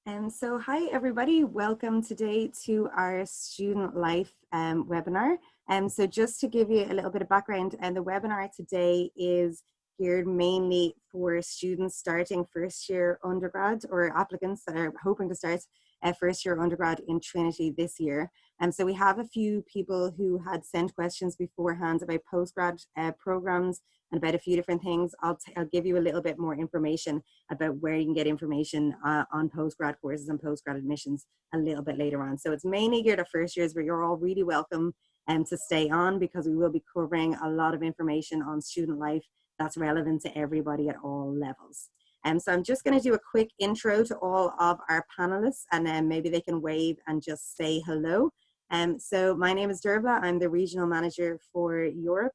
So hi everybody, welcome today to our student life webinar. So just to give you a little bit of background, and the webinar today is geared mainly for students starting first year undergrad or applicants that are hoping to start first year undergrad in Trinity this year. So we have a few people who had sent questions beforehand about postgrad programs and about a few different things. I'll give you a little bit more information about where you can get information on postgrad courses and postgrad admissions a little bit later on. So it's mainly geared at first years, but you're all really welcome to stay on, because we will be covering a lot of information on student life that's relevant to everybody at all levels. So I'm just going to do a quick intro to all of our panelists, and then maybe they can wave and just say hello. So my name is Deirbhle. I'm the regional manager for Europe.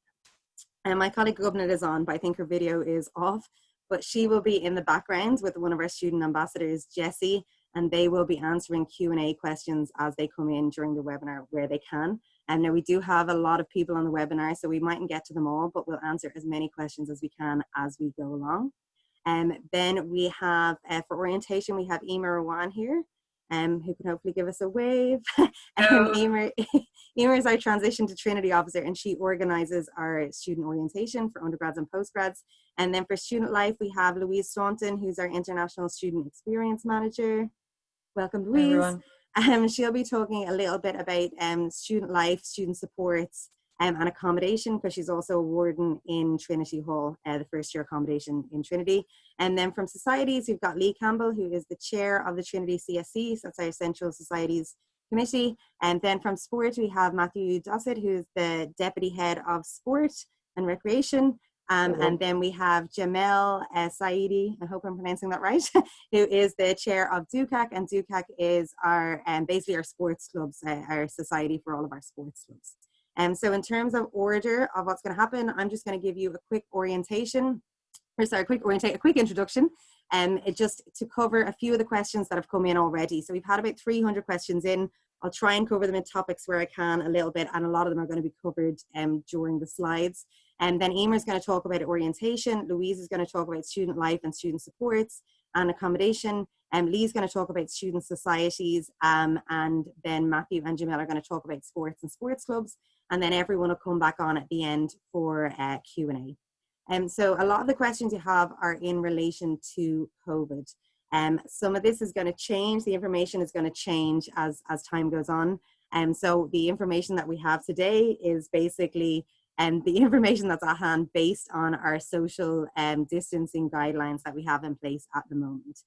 And my colleague Gubnet is on, but I think her video is off. But she will be in the background with one of our student ambassadors, Jessie, and they will be answering Q&A questions as they come in during the webinar where they can. And now we do have a lot of people on the webinar, so we mightn't get to them all, but we'll answer as many questions as we can as we go along. Then we have, for orientation, we have Eimear Rouine here, who can hopefully give us a wave. Eimear is our transition to Trinity officer, and she organizes our student orientation for undergrads and postgrads. And then for student life, we have Louise Staunton, who's our international student experience manager. Welcome, Louise. She'll be talking a little bit about student life, student supports, and accommodation, because she's also a warden in Trinity Hall, the first year accommodation in Trinity. And then from societies, we've got Lee Campbell, who is the chair of the Trinity CSC, so that's our Central Societies Committee. And then from sport, we have Matthew Dossett, who is the deputy head of sport and recreation. And then we have Jemil Saidi, I hope I'm pronouncing that right, who is the chair of DUCAC, and DUCAC is our basically our sports clubs, our society for all of our sports clubs. So in terms of order of what's going to happen, I'm just going to give you a quick orientation, or sorry, a quick introduction, just to cover a few of the questions that have come in already. So we've had about 300 questions in. I'll try and cover them in topics where I can a little bit, and a lot of them are going to be covered during the slides. And then Eimear is going to talk about orientation, Louise is going to talk about student life and student supports and accommodation, and Lee's going to talk about student societies, and then Matthew and Jemil are going to talk about sports and sports clubs, and then everyone will come back on at the end for Q&A. So a lot of the questions you have are in relation to COVID. Some of this is going to change, the information is going to change as time goes on. So the information that we have today is basically the information that's at hand based on our social distancing guidelines that we have in place at the moment.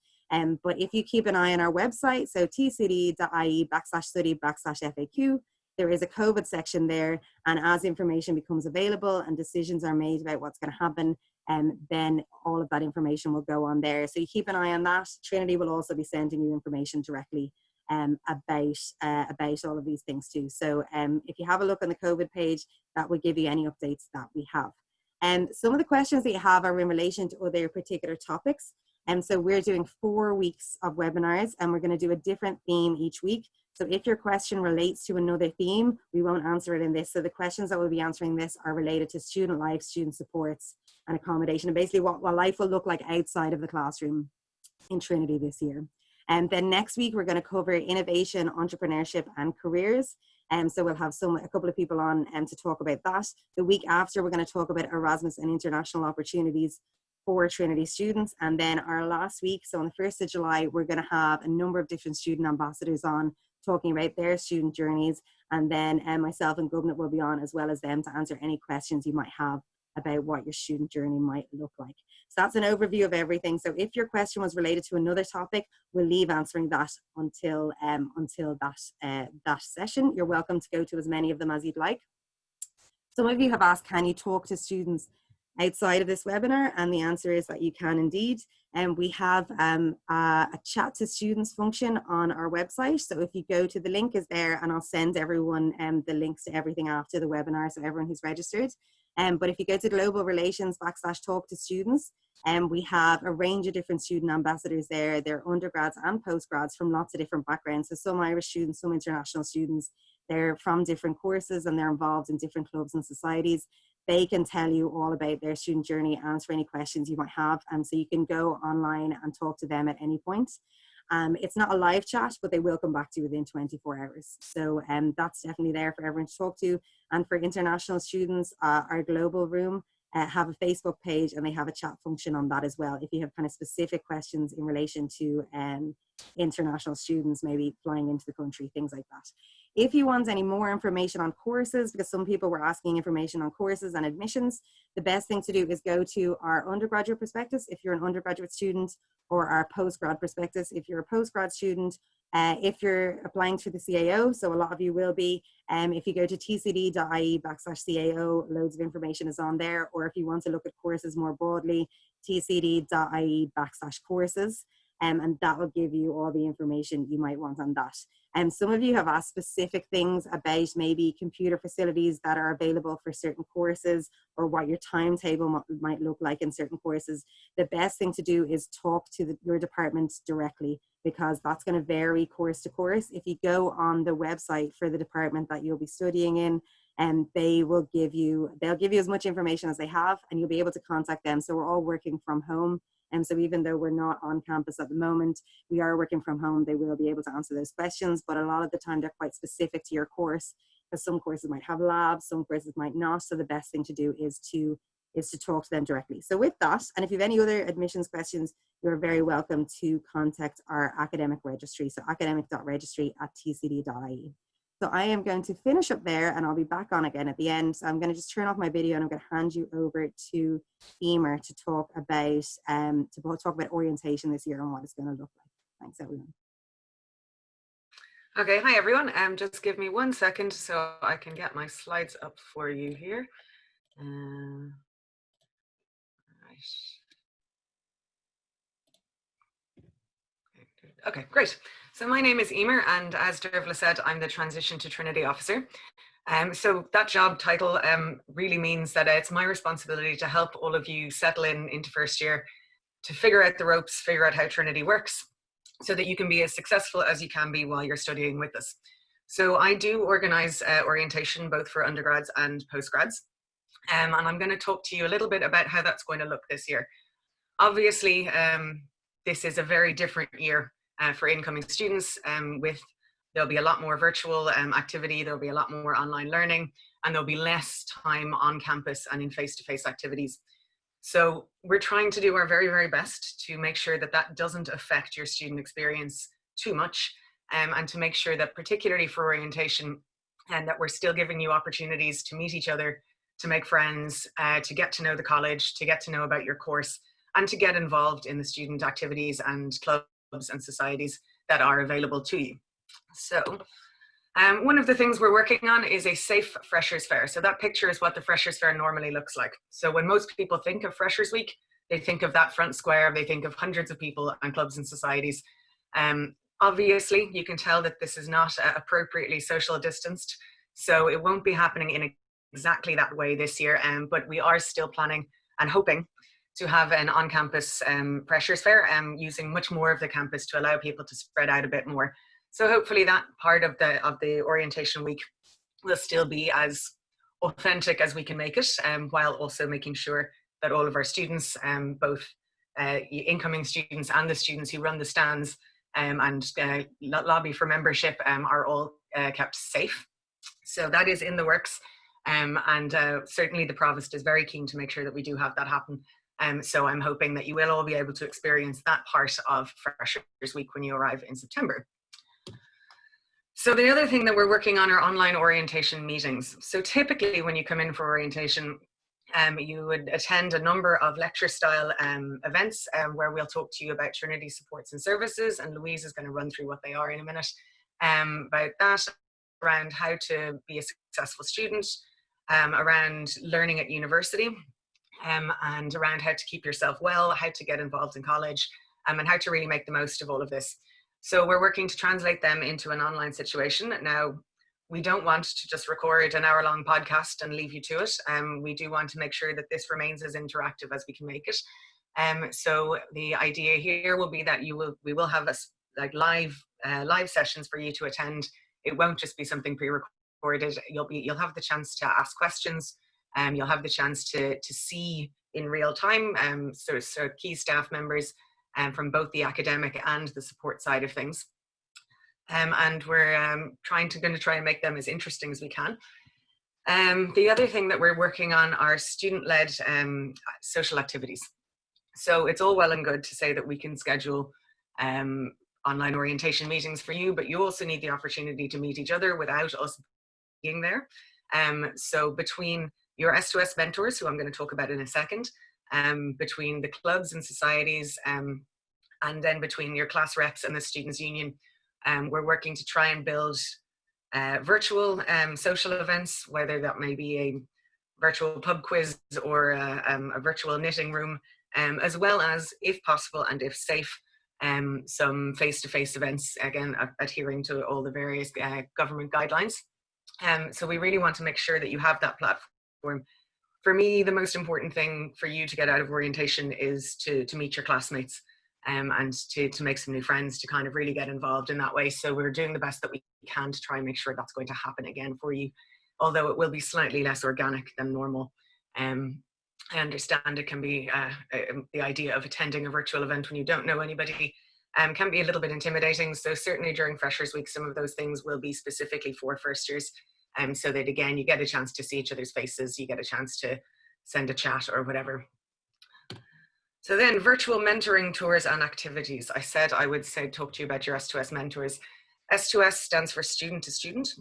But if you keep an eye on our website, so tcd.ie/study/FAQ, there is a COVID section there, and as information becomes available and decisions are made about what's going to happen, then all of that information will go on there. So you keep an eye on that. Trinity will also be sending you information directly about all of these things too. So if you have a look on the COVID page, that will give you any updates that we have. Some of the questions that you have are in relation to other particular topics. So we're doing 4 weeks of webinars, and we're going to do a different theme each week. So if your question relates to another theme, we won't answer it in this. So the questions that we'll be answering this are related to student life, student supports, and accommodation, and basically what life will look like outside of the classroom in Trinity this year. And then next week, we're going to cover innovation, entrepreneurship, and careers. So we'll have a couple of people on to talk about that. The week after, we're going to talk about Erasmus and international opportunities for Trinity students. And then our last week, so on the 1st of July, we're going to have a number of different student ambassadors on talking about their student journeys. And then myself and Gubnet will be on as well as them to answer any questions you might have about what your student journey might look like. So that's an overview of everything. So if your question was related to another topic, we'll leave answering that until that session. You're welcome to go to as many of them as you'd like. Some of you have asked, can you talk to students outside of this webinar? And the answer is that you can indeed. And we have a chat to students function on our website. So if you go to the link is there, and I'll send everyone the links to everything after the webinar, so everyone who's registered. But if you go to global relations /talk to students, we have a range of different student ambassadors there. They're undergrads and postgrads from lots of different backgrounds. So some Irish students, some international students. They're from different courses, and they're involved in different clubs and societies. They can tell you all about their student journey, answer any questions you might have. So you can go online and talk to them at any point. It's not a live chat, but they will come back to you within 24 hours. So that's definitely there for everyone to talk to. And for international students, our global room have a Facebook page, and they have a chat function on that as well. If you have kind of specific questions in relation to international students, maybe flying into the country, things like that. If you want any more information on courses, because some people were asking information on courses and admissions, the best thing to do is go to our undergraduate prospectus if you're an undergraduate student, or our postgrad prospectus if you're a postgrad student. If you're applying to the CAO, so a lot of you will be, if you go to tcd.ie/CAO, loads of information is on there. Or if you want to look at courses more broadly, tcd.ie/courses. And that will give you all the information you might want on that. Some of you have asked specific things about maybe computer facilities that are available for certain courses, or what your timetable might look like in certain courses. The best thing to do is talk to your department directly, because that's going to vary course to course. If you go on the website for the department that you'll be studying in, and they'll give you as much information as they have, and you'll be able to contact them. So we're all working from home. And so even though we're not on campus at the moment, we are working from home. They will be able to answer those questions, but a lot of the time they're quite specific to your course, because some courses might have labs, some courses might not. So the best thing to do is to talk to them directly. So with that, and if you have any other admissions questions, you're very welcome to contact our academic registry. So academic.registry@tcd.ie. So I am going to finish up there, and I'll be back on again at the end. So I'm going to just turn off my video, and I'm going to hand you over to Eimear to talk about orientation this year and what it's going to look like. Thanks, everyone. Okay, hi everyone. Just give me 1 second so I can get my slides up for you here. Right. Okay, great. So my name is Eimear, and as Deirbhle said, I'm the Transition to Trinity Officer. So that job title really means that it's my responsibility to help all of you settle into first year, to figure out the ropes, figure out how Trinity works, so that you can be as successful as you can be while you're studying with us. So I do organise orientation both for undergrads and postgrads, and I'm going to talk to you a little bit about how that's going to look this year. Obviously, this is a very different year for incoming students. There'll be a lot more virtual activity, there'll be a lot more online learning, and there'll be less time on campus and in face-to-face activities. So we're trying to do our very, very best to make sure that that doesn't affect your student experience too much, and to make sure that, particularly for orientation, and that we're still giving you opportunities to meet each other, to make friends, to get to know the college, to get to know about your course, and to get involved in the student activities and clubs and societies that are available to you. So one of the things we're working on is a safe Freshers Fair. So that picture is what the Freshers Fair normally looks like. So when most people think of Freshers Week, they think of that front square, they think of hundreds of people and clubs and societies. Obviously, you can tell that this is not appropriately social distanced, so it won't be happening in exactly that way this year, but we are still planning and hoping to have an on-campus Freshers Fair, using much more of the campus to allow people to spread out a bit more. So hopefully that part of the orientation week will still be as authentic as we can make it, while also making sure that all of our students, both incoming students and the students who run the stands and lobby for membership, are all kept safe. So that is in the works, and certainly the Provost is very keen to make sure that we do have that happen. So I'm hoping that you will all be able to experience that part of Freshers Week when you arrive in September. So the other thing that we're working on are online orientation meetings. So typically when you come in for orientation, you would attend a number of lecture style events where we'll talk to you about Trinity Sports and Services, and Louise is going to run through what they are in a minute, about that, around how to be a successful student, around learning at university, and around how to keep yourself well, how to get involved in college, and how to really make the most of all of this. So we're working to translate them into an online situation. Now, we don't want to just record an hour-long podcast and leave you to it. We do want to make sure that this remains as interactive as we can make it. So the idea here will be that we will have live sessions for you to attend. It won't just be something pre-recorded. You'll have the chance to ask questions. You'll have the chance to see in real time. So key staff members from both the academic and the support side of things. And we're going to try and make them as interesting as we can. The other thing that we're working on are student-led social activities. So it's all well and good to say that we can schedule online orientation meetings for you, but you also need the opportunity to meet each other without us being there. So between your S2S mentors, who I'm going to talk about in a second, between the clubs and societies, and then between your class reps and the Students' Union, we're working to try and build virtual social events, whether that may be a virtual pub quiz or a virtual knitting room, as well as, if possible and if safe, some face-to-face events, again, adhering to all the various government guidelines. So we really want to make sure that you have that platform. For me, the most important thing for you to get out of orientation is to meet your classmates, and to make some new friends, to kind of really get involved in that way. So we're doing the best that we can to try and make sure that's going to happen again for you, although it will be slightly less organic than normal. I understand it can be the idea of attending a virtual event when you don't know anybody can be a little bit intimidating. So certainly during Freshers Week, some of those things will be specifically for first years, so that again, you get a chance to see each other's faces, you get a chance to send a chat or whatever. So then virtual mentoring tours and activities. I said I would talk to you about your S2S mentors. S2S stands for student to student,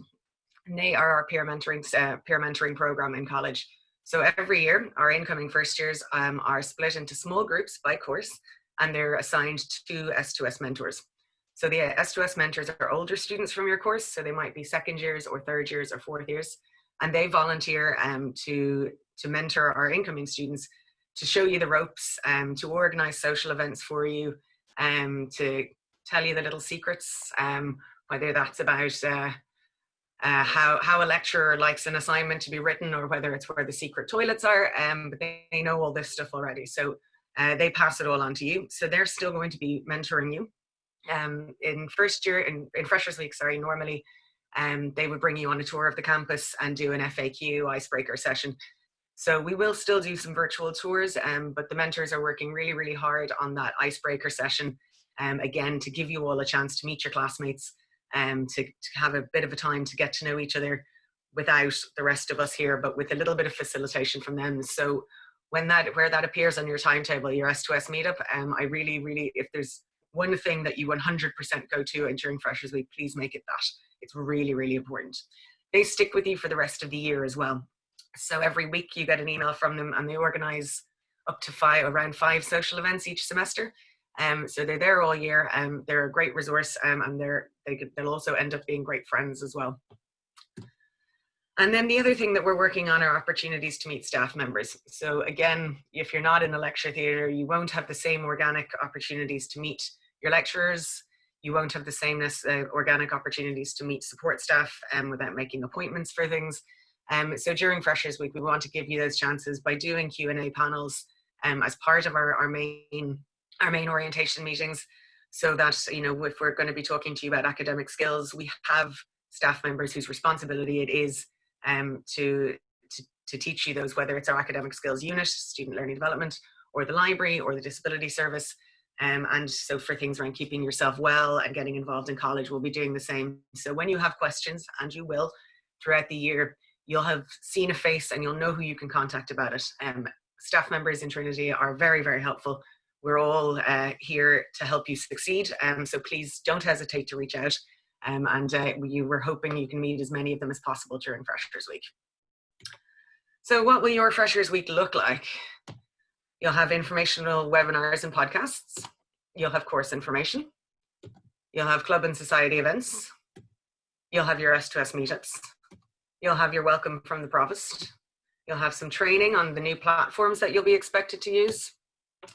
and they are our peer mentoring program in college. So every year, our incoming first years are split into small groups by course, and they're assigned to S2S mentors. So the S2S mentors are older students from your course, so they might be second years or third years or fourth years, and they volunteer to mentor our incoming students, to show you the ropes, to organize social events for you, to tell you the little secrets, whether that's about how a lecturer likes an assignment to be written, or whether it's where the secret toilets are, but they know all this stuff already. So they pass it all on to you. So they're still going to be mentoring you. In first year, in Freshers Week, normally they would bring you on a tour of the campus and do an FAQ icebreaker session. So we will still do some virtual tours, but the mentors are working really, really hard on that icebreaker session, again, to give you all a chance to meet your classmates, to have a bit of a time to get to know each other without the rest of us here, but with a little bit of facilitation from them. So where that appears on your timetable, your S2S meetup, I really, really, if there's one thing that you 100% go to and during Freshers Week, please make it that. It's really, really important. They stick with you for the rest of the year as well. So every week you get an email from them, and they organize up to around five social events each semester. So they're there all year. They're a great resource, and they'll also end up being great friends as well. And then the other thing that we're working on are opportunities to meet staff members. So again, if you're not in a lecture theatre, you won't have the same organic opportunities to meet your lecturers. You won't have the same organic opportunities to meet support staff without making appointments for things. So during Freshers Week, we want to give you those chances by doing Q&A panels as part of our main orientation meetings, so that, you know, if we're going to be talking to you about academic skills, we have staff members whose responsibility it is to teach you those, whether it's our academic skills unit, student learning development, or the library, or the disability service. And so for things around keeping yourself well and getting involved in college, we'll be doing the same. So when you have questions, and you will throughout the year, you'll have seen a face and you'll know who you can contact about it. Staff members in Trinity are very, very helpful. We're all here to help you succeed. So please don't hesitate to reach out. We're hoping you can meet as many of them as possible during Freshers Week. So what will your Freshers Week look like? You'll have informational webinars and podcasts. You'll have course information. You'll have club and society events. You'll have your S2S meetups. You'll have your welcome from the provost. You'll have some training on the new platforms that you'll be expected to use.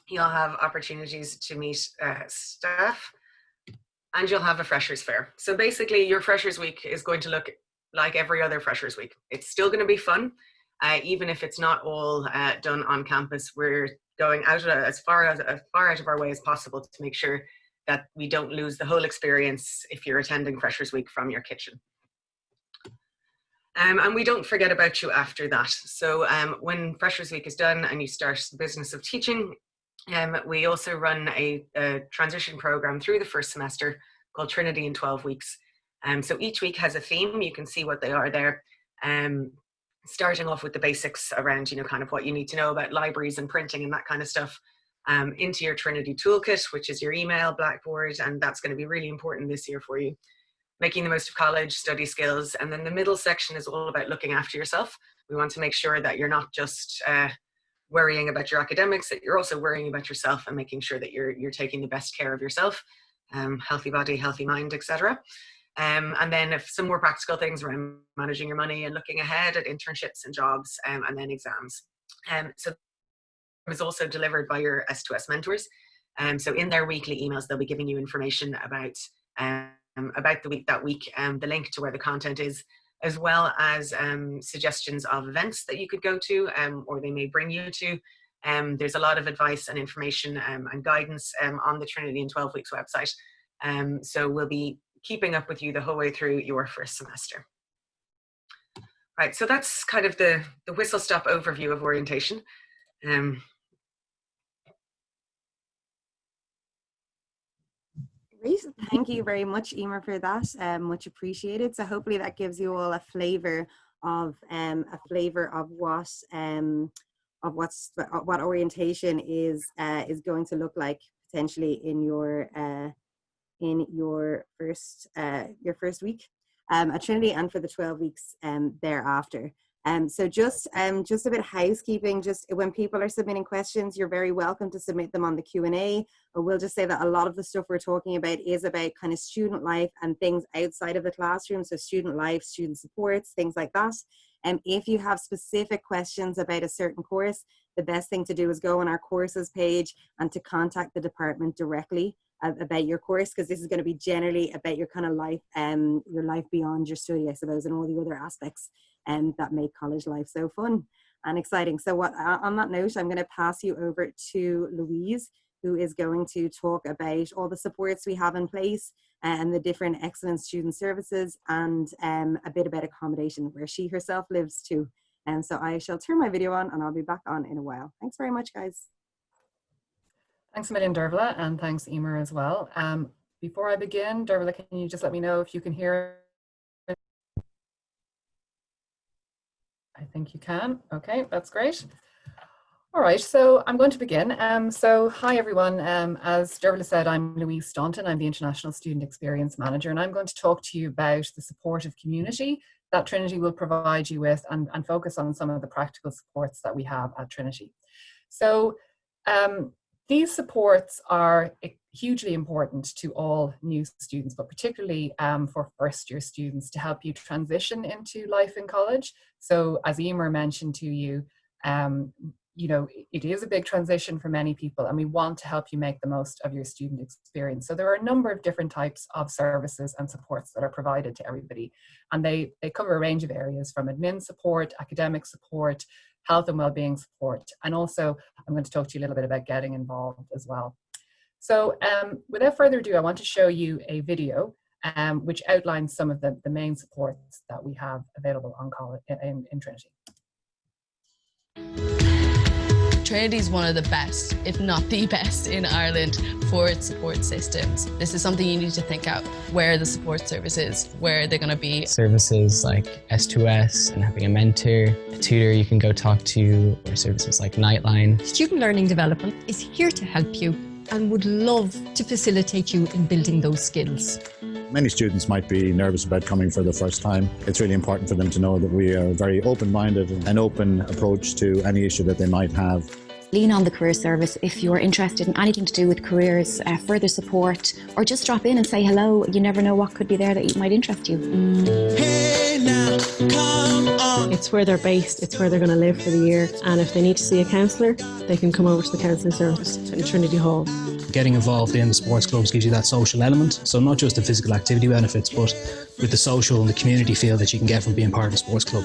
You'll have opportunities to meet staff, and you'll have a Freshers Fair. So basically your Freshers Week is going to look like every other Freshers Week. It's still going to be fun, even if it's not all done on campus. We're going out as far out of our way as possible to make sure that we don't lose the whole experience if you're attending Freshers Week from your kitchen. And we don't forget about you after that. So when Freshers Week is done and you start the business of teaching, We also run a transition program through the first semester called Trinity in 12 weeks. So each week has a theme. You can see what they are there. Starting off with the basics around, kind of what you need to know about libraries and printing and that kind of stuff, into your Trinity toolkit, which is your email, Blackboard, and that's going to be really important this year for you. Making the most of college, study skills, and then the middle section is all about looking after yourself. We want to make sure that you're not just worrying about your academics, that you're also worrying about yourself and making sure that you're taking the best care of yourself, healthy body, healthy mind, etc. And then if some more practical things around managing your money and looking ahead at internships and jobs, and then exams. So it was also delivered by your S2S mentors. So in their weekly emails, they'll be giving you information about the week, the link to where the content is, as well as suggestions of events that you could go to, or they may bring you to. There's a lot of advice and information and guidance on the Trinity in 12 Weeks website. So we'll be keeping up with you the whole way through your first semester. Right, so that's kind of the whistle-stop overview of orientation. Great, thank you very much, Eimear, for that. Much appreciated. So hopefully that gives you all a flavour of what orientation is going to look like potentially in your first week at Trinity, and for the 12 weeks thereafter. So just a bit of housekeeping. Just when people are submitting questions, you're very welcome to submit them on the Q&A. But we'll just say that a lot of the stuff we're talking about is about kind of student life and things outside of the classroom. So student life, student supports, things like that. And if you have specific questions about a certain course, the best thing to do is go on our courses page and to contact the department directly about your course, because this is going to be generally about your kind of life, your life beyond your study, I suppose, and all the other aspects that make college life so fun and exciting. So on that note, I'm going to pass you over to Louise, who is going to talk about all the supports we have in place and the different excellent student services, and a bit about accommodation, where she herself lives too. So I shall turn my video on and I'll be back on in a while. Thanks very much, guys. Thanks a million, Deirbhle, and thanks, Eimear, as well. Before I begin, Deirbhle, can you just let me know if you can hear? I think you can. Okay, that's great. All right, so I'm going to begin. So hi, everyone. As Deirbhle said, I'm Louise Staunton. I'm the International Student Experience Manager, and I'm going to talk to you about the supportive community that Trinity will provide you with, and focus on some of the practical supports that we have at Trinity. So these supports are hugely important to all new students, but particularly for first-year students, to help you transition into life in college. So as Eimear mentioned to you, it is a big transition for many people, and we want to help you make the most of your student experience. So there are a number of different types of services and supports that are provided to everybody, and they cover a range of areas, from admin support, academic support, health and well-being support, and also I'm going to talk to you a little bit about getting involved as well. So without further ado, I want to show you a video which outlines some of the main supports that we have available on college in Trinity. Trinity is one of the best, if not the best, in Ireland for its support systems. This is something you need to think out. Where are the support services? Where are they going to be? Services like S2S and having a mentor, a tutor you can go talk to, or services like Nightline. Student Learning Development is here to help you and would love to facilitate you in building those skills. Many students might be nervous about coming for the first time. It's really important for them to know that we are very open-minded and an open approach to any issue that they might have. Lean on the Career Service if you're interested in anything to do with careers, further support, or just drop in and say hello. You never know what could be there that might interest you. Hey now, come on. It's where they're based, it's where they're going to live for the year, and if they need to see a counsellor, they can come over to the counselling service in Trinity Hall. Getting involved in the sports clubs gives you that social element, so not just the physical activity benefits, but with the social and the community feel that you can get from being part of a sports club.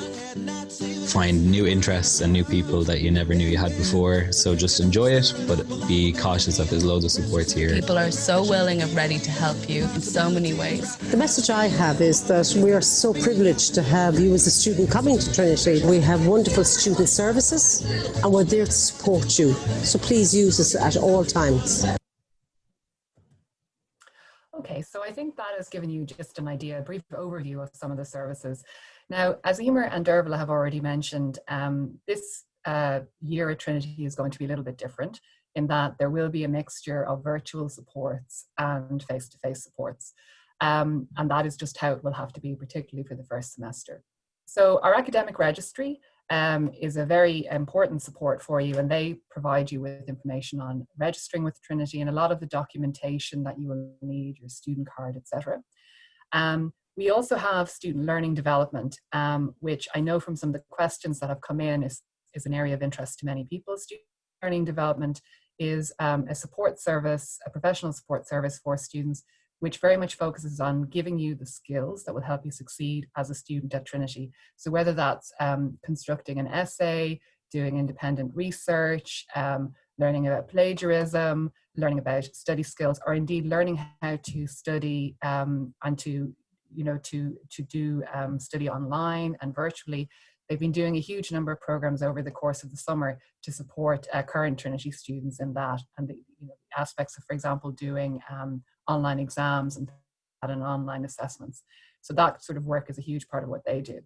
find new interests and new people that you never knew you had before. So just enjoy it, but be cautious that there's loads of support here. People are so willing and ready to help you in so many ways. The message I have is that we are so privileged to have you as a student coming to Trinity. We have wonderful student services and we're there to support you. So please use us at all times. Okay, so I think that has given you just an idea, a brief overview of some of the services. Now, as Eimear and Deirbhle have already mentioned, this year at Trinity is going to be a little bit different in that there will be a mixture of virtual supports and face-to-face supports. And that is just how it will have to be, particularly for the first semester. So our academic registry is a very important support for you, and they provide you with information on registering with Trinity and a lot of the documentation that you will need, your student card, etc. We also have student learning development, which I know from some of the questions that have come in is an area of interest to many people. Student learning development is a support service, a professional support service for students, which very much focuses on giving you the skills that will help you succeed as a student at Trinity. So whether that's constructing an essay, doing independent research, learning about plagiarism, learning about study skills, or indeed learning how to study and to do study online and virtually. They've been doing a huge number of programs over the course of the summer to support current Trinity students in that, and the aspects of, for example, doing online exams and online assessments. So that sort of work is a huge part of what they do.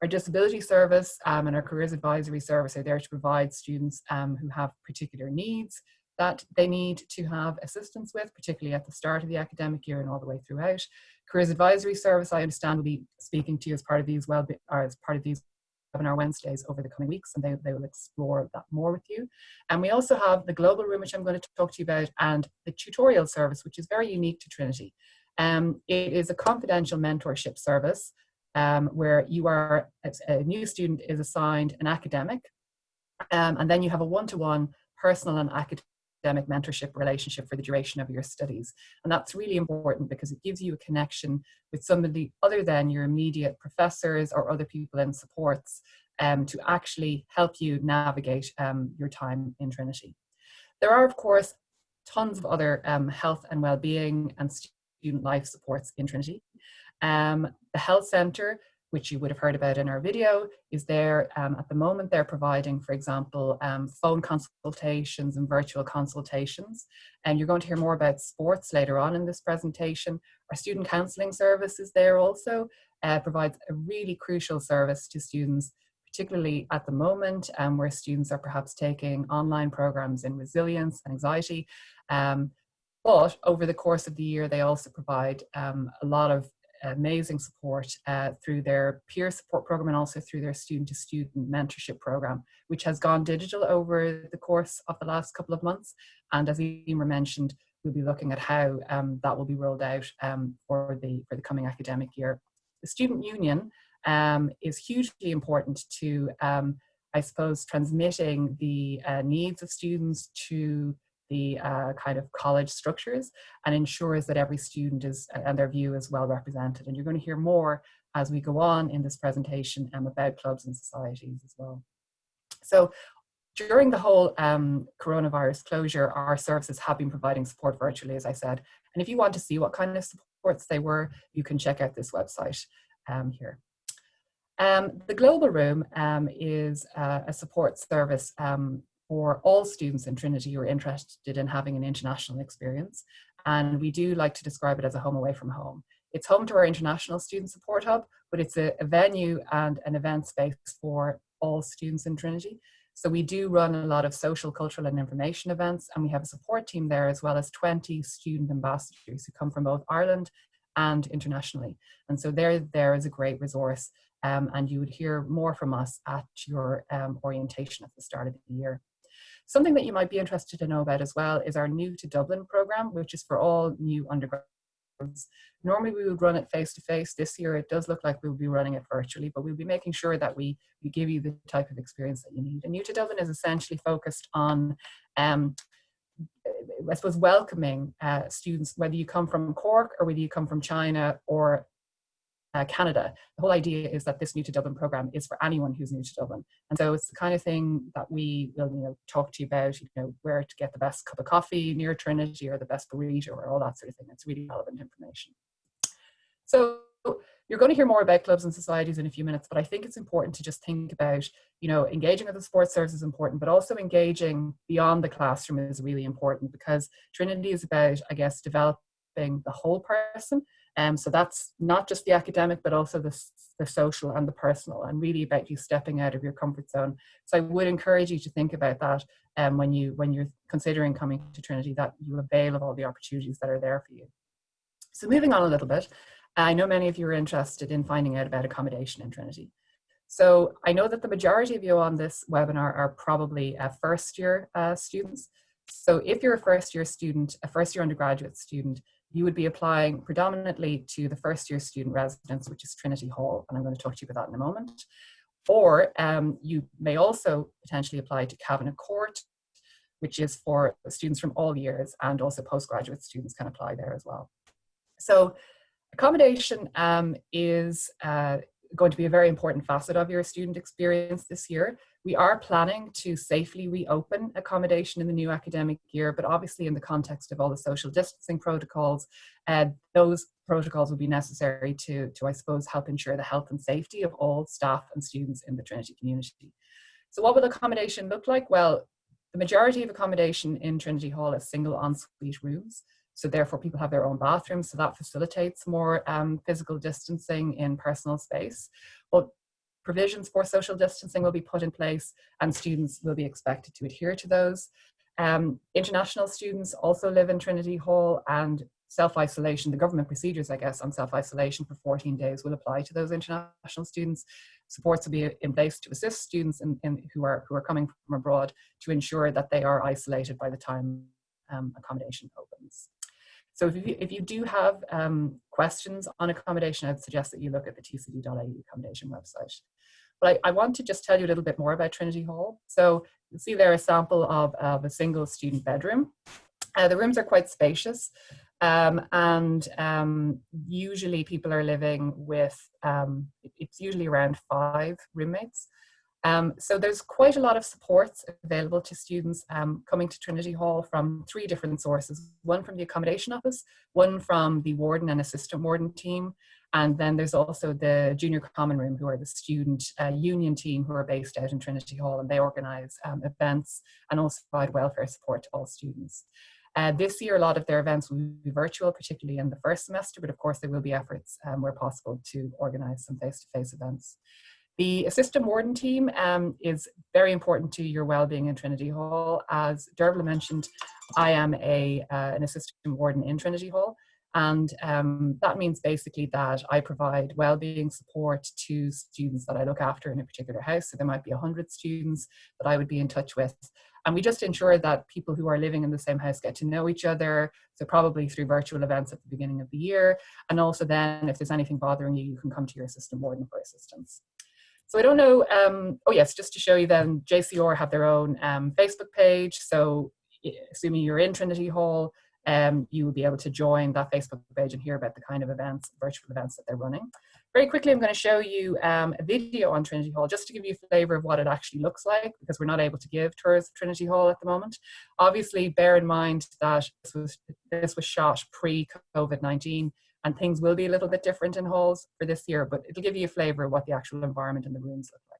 Our disability service and our careers advisory service are there to provide students who have particular needs that they need to have assistance with, particularly at the start of the academic year and all the way throughout. Careers advisory service, I understand, will be speaking to you as part of these webinar Wednesdays over the coming weeks, and they will explore that more with you. And we also have the global room, which I'm going to talk to you about, and the tutorial service, which is very unique to Trinity. It is a confidential mentorship service where you are, as a new student, is assigned an academic, and then you have a one-to-one personal and academic mentorship relationship for the duration of your studies. And that's really important because it gives you a connection with somebody other than your immediate professors or other people in supports to actually help you navigate your time in Trinity. There are, of course, tons of other health and well-being and student life supports in Trinity. The Health Centre, which you would have heard about in our video, is there at the moment. They're providing, for example, phone consultations and virtual consultations. And you're going to hear more about sports later on in this presentation. Our student counselling service is there also, provides a really crucial service to students, particularly at the moment where students are perhaps taking online programs in resilience and anxiety. But over the course of the year, they also provide a lot of amazing support through their peer support program and also through their student-to-student mentorship program, which has gone digital over the course of the last couple of months. And as Eimear mentioned, we'll be looking at how that will be rolled out for the coming academic year. The student union is hugely important to, I suppose, transmitting the needs of students to the kind of college structures, and ensures that every student is and their view is well represented. And you're going to hear more as we go on in this presentation about clubs and societies as well. So during the whole coronavirus closure, our services have been providing support virtually, as I said. And if you want to see what kind of supports they were, you can check out this website here. The Global Room is a support service for all students in Trinity who are interested in having an international experience. And we do like to describe it as a home away from home. It's home to our International Student Support Hub, but it's a venue and an event space for all students in Trinity. So we do run a lot of social, cultural and information events, and we have a support team there as well as 20 student ambassadors who come from both Ireland and internationally. And so they're there as a great resource, and you would hear more from us at your orientation at the start of the year. Something that you might be interested to know about as well is our New to Dublin program, which is for all new undergraduates. Normally we would run it face-to-face. This year it does look like we'll be running it virtually, but we'll be making sure that we give you the type of experience that you need. And New to Dublin is essentially focused on, I suppose, welcoming students, whether you come from Cork or whether you come from China or Canada. The whole idea is that this New to Dublin program is for anyone who's new to Dublin. And so it's the kind of thing that we will talk to you about, where to get the best cup of coffee near Trinity or the best burrito or all that sort of thing. It's really relevant information. So you're going to hear more about clubs and societies in a few minutes, but I think it's important to just think about, engaging with the sports service is important, but also engaging beyond the classroom is really important, because Trinity is about, I guess, developing the whole person. So that's not just the academic, but also the social and the personal, and really about you stepping out of your comfort zone. So I would encourage you to think about that when you're considering coming to Trinity, that you avail of all the opportunities that are there for you. So moving on a little bit, I know many of you are interested in finding out about accommodation in Trinity. So I know that the majority of you on this webinar are probably first year students. So if you're a first year student, a first year undergraduate student, you would be applying predominantly to the first year student residence, which is Trinity Hall, and I'm going to talk to you about that in a moment. Or you may also potentially apply to Cabinet Court, which is for students from all years, and also postgraduate students can apply there as well. So accommodation is going to be a very important facet of your student experience this year. We are planning to safely reopen accommodation in the new academic year, but obviously in the context of all the social distancing protocols, those protocols will be necessary to, I suppose, help ensure the health and safety of all staff and students in the Trinity community. So what will accommodation look like? Well, the majority of accommodation in Trinity Hall is single ensuite rooms. So therefore people have their own bathrooms, so that facilitates more physical distancing in personal space. But provisions for social distancing will be put in place, and students will be expected to adhere to those. International students also live in Trinity Hall, and self-isolation, the government procedures, I guess, on self-isolation for 14 days will apply to those international students. Supports will be in place to assist students who are coming from abroad to ensure that they are isolated by the time accommodation opens. So if you do have questions on accommodation, I'd suggest that you look at the tcd.ie accommodation website. But I want to just tell you a little bit more about Trinity Hall. So you'll see there a sample of a single student bedroom. The rooms are quite spacious, and usually people are living with, it's usually around 5 roommates. So there's quite a lot of supports available to students coming to Trinity Hall from 3 different sources. One from the accommodation office, one from the warden and assistant warden team, and then there's also the junior common room, who are the student union team who are based out in Trinity Hall, and they organise events and also provide welfare support to all students. This year, a lot of their events will be virtual, particularly in the first semester, but of course there will be efforts where possible to organise some face-to-face events. The assistant warden team is very important to your well-being in Trinity Hall. As Deirbhle mentioned, I am an assistant warden in Trinity Hall, and that means basically that I provide well-being support to students that I look after in a particular house. So there might be 100 students that I would be in touch with. And we just ensure that people who are living in the same house get to know each other, so probably through virtual events at the beginning of the year. And also then, if there's anything bothering you, you can come to your assistant warden for assistance. So I don't know, oh yes, just to show you then, JCR have their own Facebook page. So assuming you're in Trinity Hall, you will be able to join that Facebook page and hear about the kind of events, virtual events that they're running. Very quickly, I'm going to show you a video on Trinity Hall, just to give you a flavour of what it actually looks like, because we're not able to give tours of Trinity Hall at the moment. Obviously, bear in mind that this was shot pre-COVID-19, and things will be a little bit different in halls for this year, but it'll give you a flavour of what the actual environment in the rooms look like.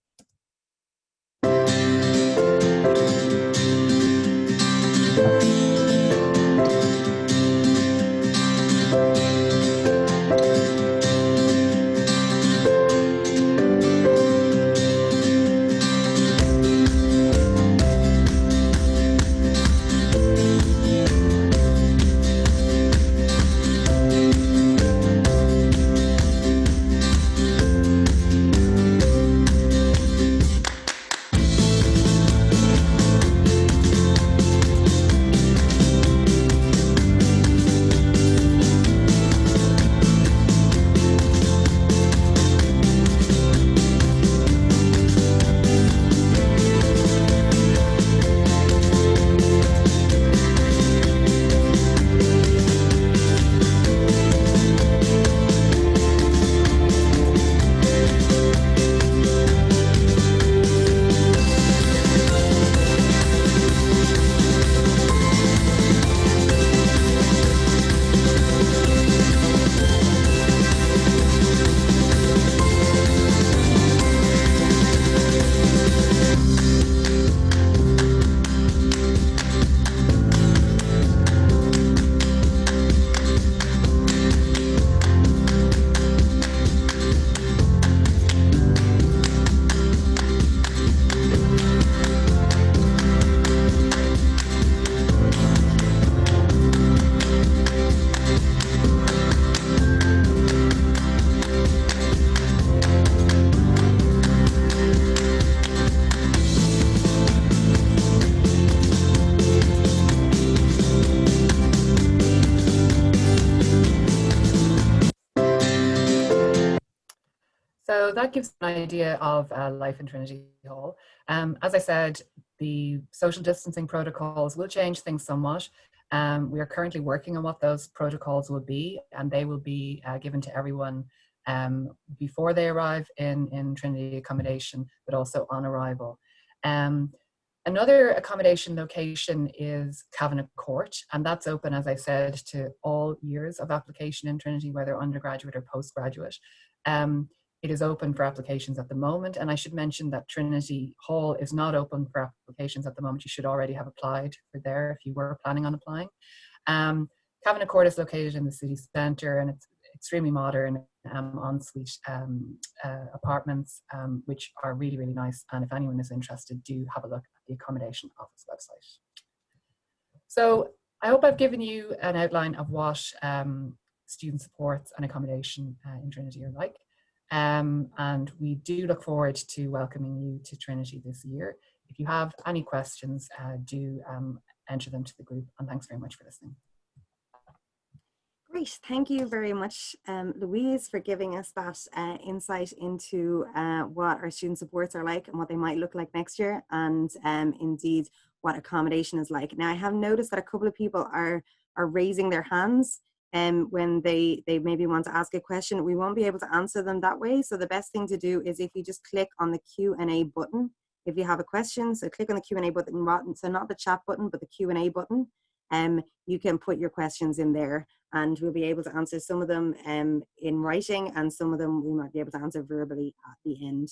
So that gives an idea of life in Trinity Hall. As I said, the social distancing protocols will change things somewhat. We are currently working on what those protocols will be, and they will be given to everyone before they arrive in Trinity accommodation, but also on arrival. Another accommodation location is Cavanagh Court, and that's open, as I said, to all years of application in Trinity, whether undergraduate or postgraduate. It is open for applications at the moment, and I should mention that Trinity Hall is not open for applications at the moment. You should already have applied for there if you were planning on applying. Cavanagh Court is located in the city centre, and it's extremely modern, ensuite apartments, which are really, really nice. And if anyone is interested, do have a look at the Accommodation Office website. So I hope I've given you an outline of what student supports and accommodation in Trinity are like. And we do look forward to welcoming you to Trinity this year. If you have any questions, do enter them to the group, and thanks very much for listening. Great, thank you very much, Louise, for giving us that insight into what our student supports are like and what they might look like next year, and indeed what accommodation is like. Now, I have noticed that a couple of people are raising their hands when they maybe want to ask a question. We won't be able to answer them that way, so the best thing to do is if you just click on the Q&A button if you have a question. So click on the Q&A button, so not the chat button, but the Q&A button. You can put your questions in there, and we'll be able to answer some of them in writing, and some of them we might be able to answer verbally at the end.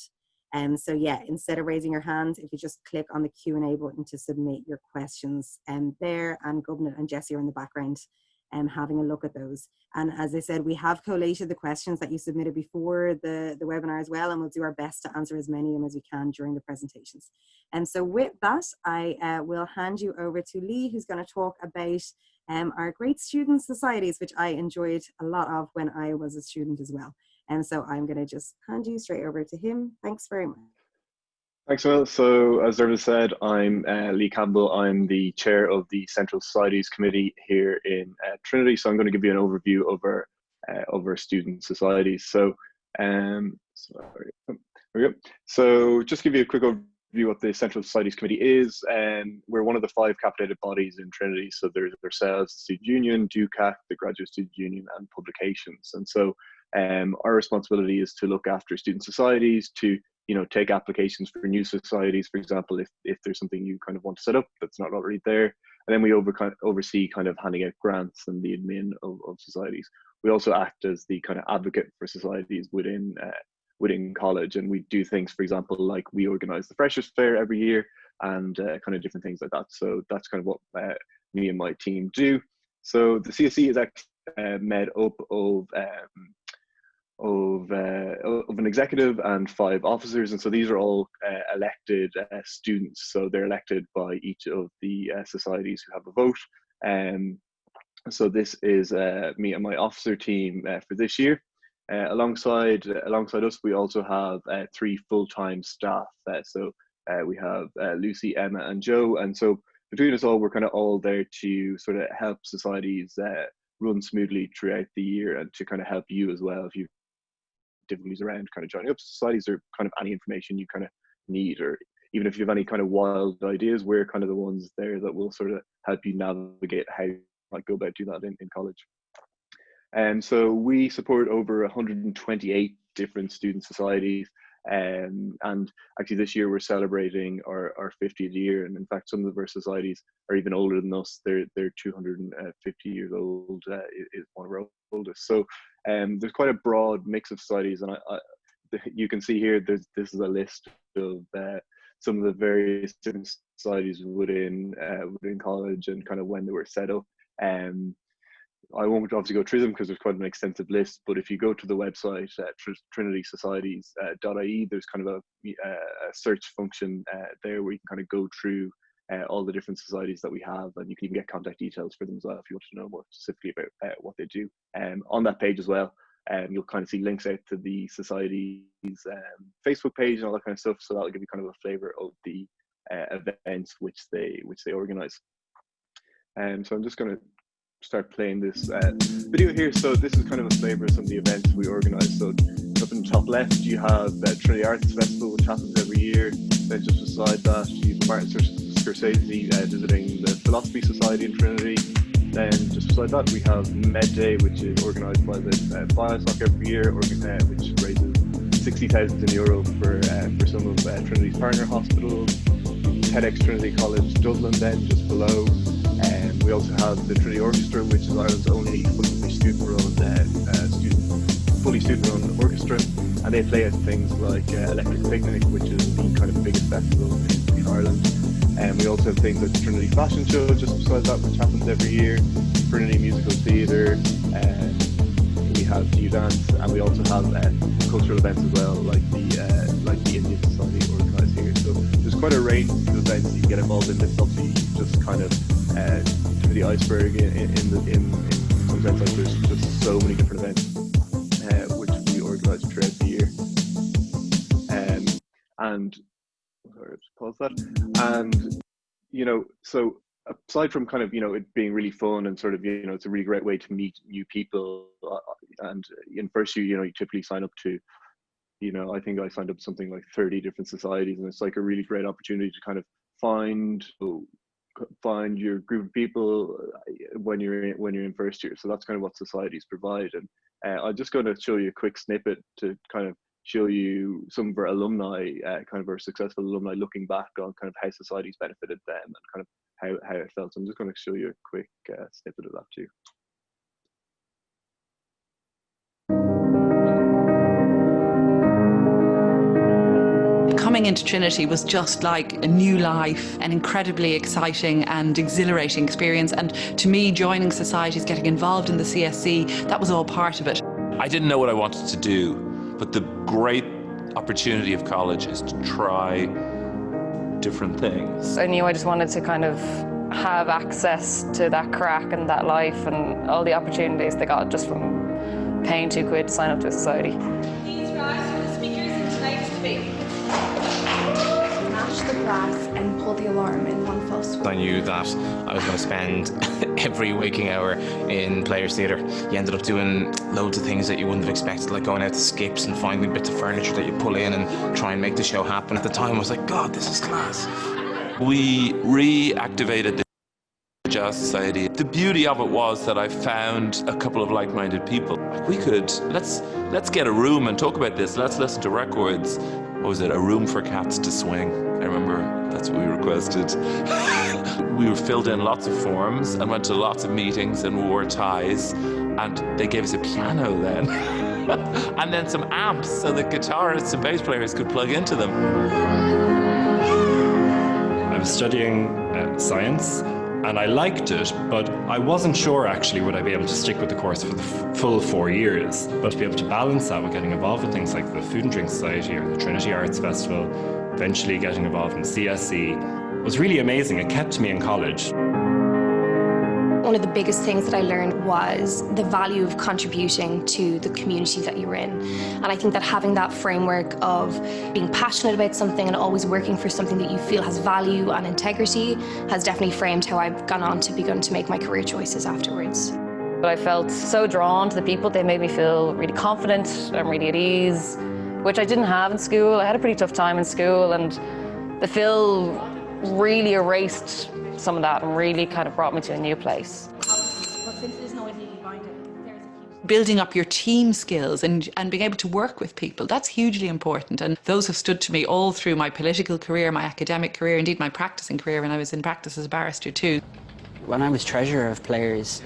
So yeah, instead of raising your hand, if you just click on the Q&A button to submit your questions there, and Governor and Jessie are in the background having a look at those. And as I said, we have collated the questions that you submitted before the webinar as well, and we'll do our best to answer as many of them as we can during the presentations. And so with that, I will hand you over to Lee, who's going to talk about our great student societies, which I enjoyed a lot of when I was a student as well. And so I'm going to just hand you straight over to him. Thanks very much. Thanks, Will. So as Deirbhle said, I'm Lee Campbell. I'm the chair of the Central Societies Committee here in Trinity. So I'm going to give you an overview of our student societies. So, sorry, there we go. So just give you a quick overview what the Central Societies Committee is. We're one of the 5 capitated bodies in Trinity. So there's ourselves, the Student Union, DUCAC, the Graduate Student Union, and Publications. And so our responsibility is to look after student societies, to take applications for new societies, for example, if there's something you kind of want to set up that's not already there. And then we oversee kind of handing out grants and the admin of societies. We also act as the kind of advocate for societies within college, and we do things, for example, like we organize the Freshers' Fair every year, and kind of different things like that. So that's kind of what me and my team do. So the CSC is actually made up of an executive and 5 officers, and so these are all elected students. So they're elected by each of the societies who have a vote. So this is me and my officer team for this year. Alongside us, we also have 3 full-time staff. So we have Lucy, Emma, and Joe, and so between us all, we're kind of all there to sort of help societies run smoothly throughout the year, and to kind of help you as well if you difficulties around kind of joining up societies, or kind of any information you kind of need, or even if you have any kind of wild ideas, we're kind of the ones there that will sort of help you navigate how you might go about doing that in college. And so we support over 128 different student societies, and actually this year we're celebrating our 50th year, and in fact some of our societies are even older than us. They're 250 years old, is one of our oldest. So there's quite a broad mix of societies, and you can see here this is a list of some of the various different societies within college and kind of when they were set up. I won't obviously go through them because there's quite an extensive list, but if you go to the website trinitysocieties.ie, there's kind of a search function there where you can kind of go through all the different societies that we have, and you can even get contact details for them as well if you want to know more specifically about what they do. On that page as well, you'll kind of see links out to the society's Facebook page and all that kind of stuff, so that'll give you kind of a flavour of the events which they organise. So I'm just going to start playing this video here. So this is kind of a flavour of some of the events we organise. So up in the top left, you have Trinity Arts Festival, which happens every year. Then just beside that, you have Martin Scorsese visiting the Philosophy Society in Trinity. Then just beside that, we have Med Day, which is organised by the Biosoc every year, which raises €60,000 for some of Trinity's partner hospitals. TEDx Trinity College Dublin, then just below. We also have the Trinity Orchestra, which is Ireland's only fully student-run orchestra, and they play at things like Electric Picnic, which is the kind of biggest festival in Ireland. And we also have things like the Trinity Fashion Show just beside that, which happens every year. Trinity Musical Theatre. We have Tea Dance, and we also have cultural events as well, like the Indian Society organised here. So there's quite a range of events you can get involved in. This obviously just kind of to the iceberg in some sense. Like there's just so many different events which we organise throughout the year. And sorry, just pause that. And so aside from kind of it being really fun and sort of it's a really great way to meet new people. And in first year, you typically sign up to, I think I signed up to something like 30 different societies, and it's like a really great opportunity to kind of find your group of people when you're in first year. So that's kind of what societies provide. And I'm just going to show you a quick snippet to kind of show you some of our alumni, kind of our successful alumni, looking back on kind of how societies benefited them and kind of how it felt. So I'm just going to show you a quick snippet of that too. Coming into Trinity was just like a new life, an incredibly exciting and exhilarating experience. And to me, joining societies, getting involved in the CSC, that was all part of it. I didn't know what I wanted to do, but the great opportunity of college is to try different things. I knew I just wanted to kind of have access to that crack and that life and all the opportunities they got just from paying £2 to sign up to a society. Please rise for the speakers in tonight's debate. Smash the glass and pull the alarm in one fell swoop. I knew that I was going to spend every waking hour in Players Theatre. You ended up doing loads of things that you wouldn't have expected, like going out to skips and finding bits of furniture that you pull in and try and make the show happen. At the time I was like, God, this is class. We reactivated the Jazz Society. The beauty of it was that I found a couple of like-minded people. We could, let's get a room and talk about this. Let's listen to records. What was it? A room for cats to swing. I remember that's what we requested. We were filled in lots of forms and went to lots of meetings and wore ties. And they gave us a piano then. And then some amps so that guitarists and bass players could plug into them. I was studying science and I liked it, but I wasn't sure actually would I be able to stick with the course for the full 4 years. But to be able to balance that with getting involved with things like the Food and Drink Society or the Trinity Arts Festival, eventually getting involved in CSC, was really amazing. It kept me in college. One of the biggest things that I learned was the value of contributing to the community that you're in. And I think that having that framework of being passionate about something and always working for something that you feel has value and integrity has definitely framed how I've gone on to begin to make my career choices afterwards. But I felt so drawn to the people. They made me feel really confident and really at ease, which I didn't have in school. I had a pretty tough time in school, and the Phil really erased some of that and really kind of brought me to a new place. Building up your team skills and being able to work with people, that's hugely important. And those have stood to me all through my political career, my academic career, indeed my practicing career when I was in practice as a barrister too. When I was treasurer of Players,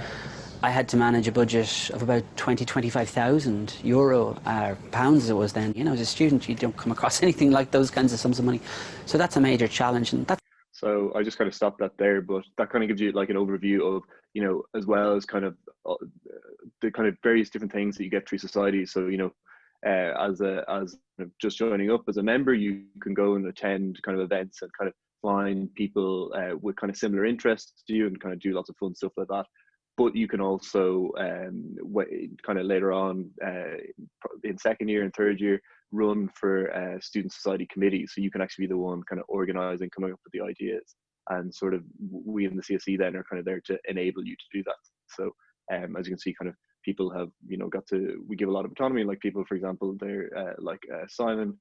I had to manage a budget of about €25,000, pounds as it was then. As a student, you don't come across anything like those kinds of sums of money. So that's a major challenge. And that's So I just kind of stopped that there, but that kind of gives you like an overview of, as well as kind of the kind of various different things that you get through society. So, as just joining up as a member, you can go and attend kind of events and kind of find people with kind of similar interests to you and kind of do lots of fun stuff like that. But you can also kind of later on in second year and third year run for student society committees. So you can actually be the one kind of organising, coming up with the ideas, and sort of we in the CSE then are kind of there to enable you to do that. So as you can see, kind of people have, you know, we give a lot of autonomy. Like people, for example, Simon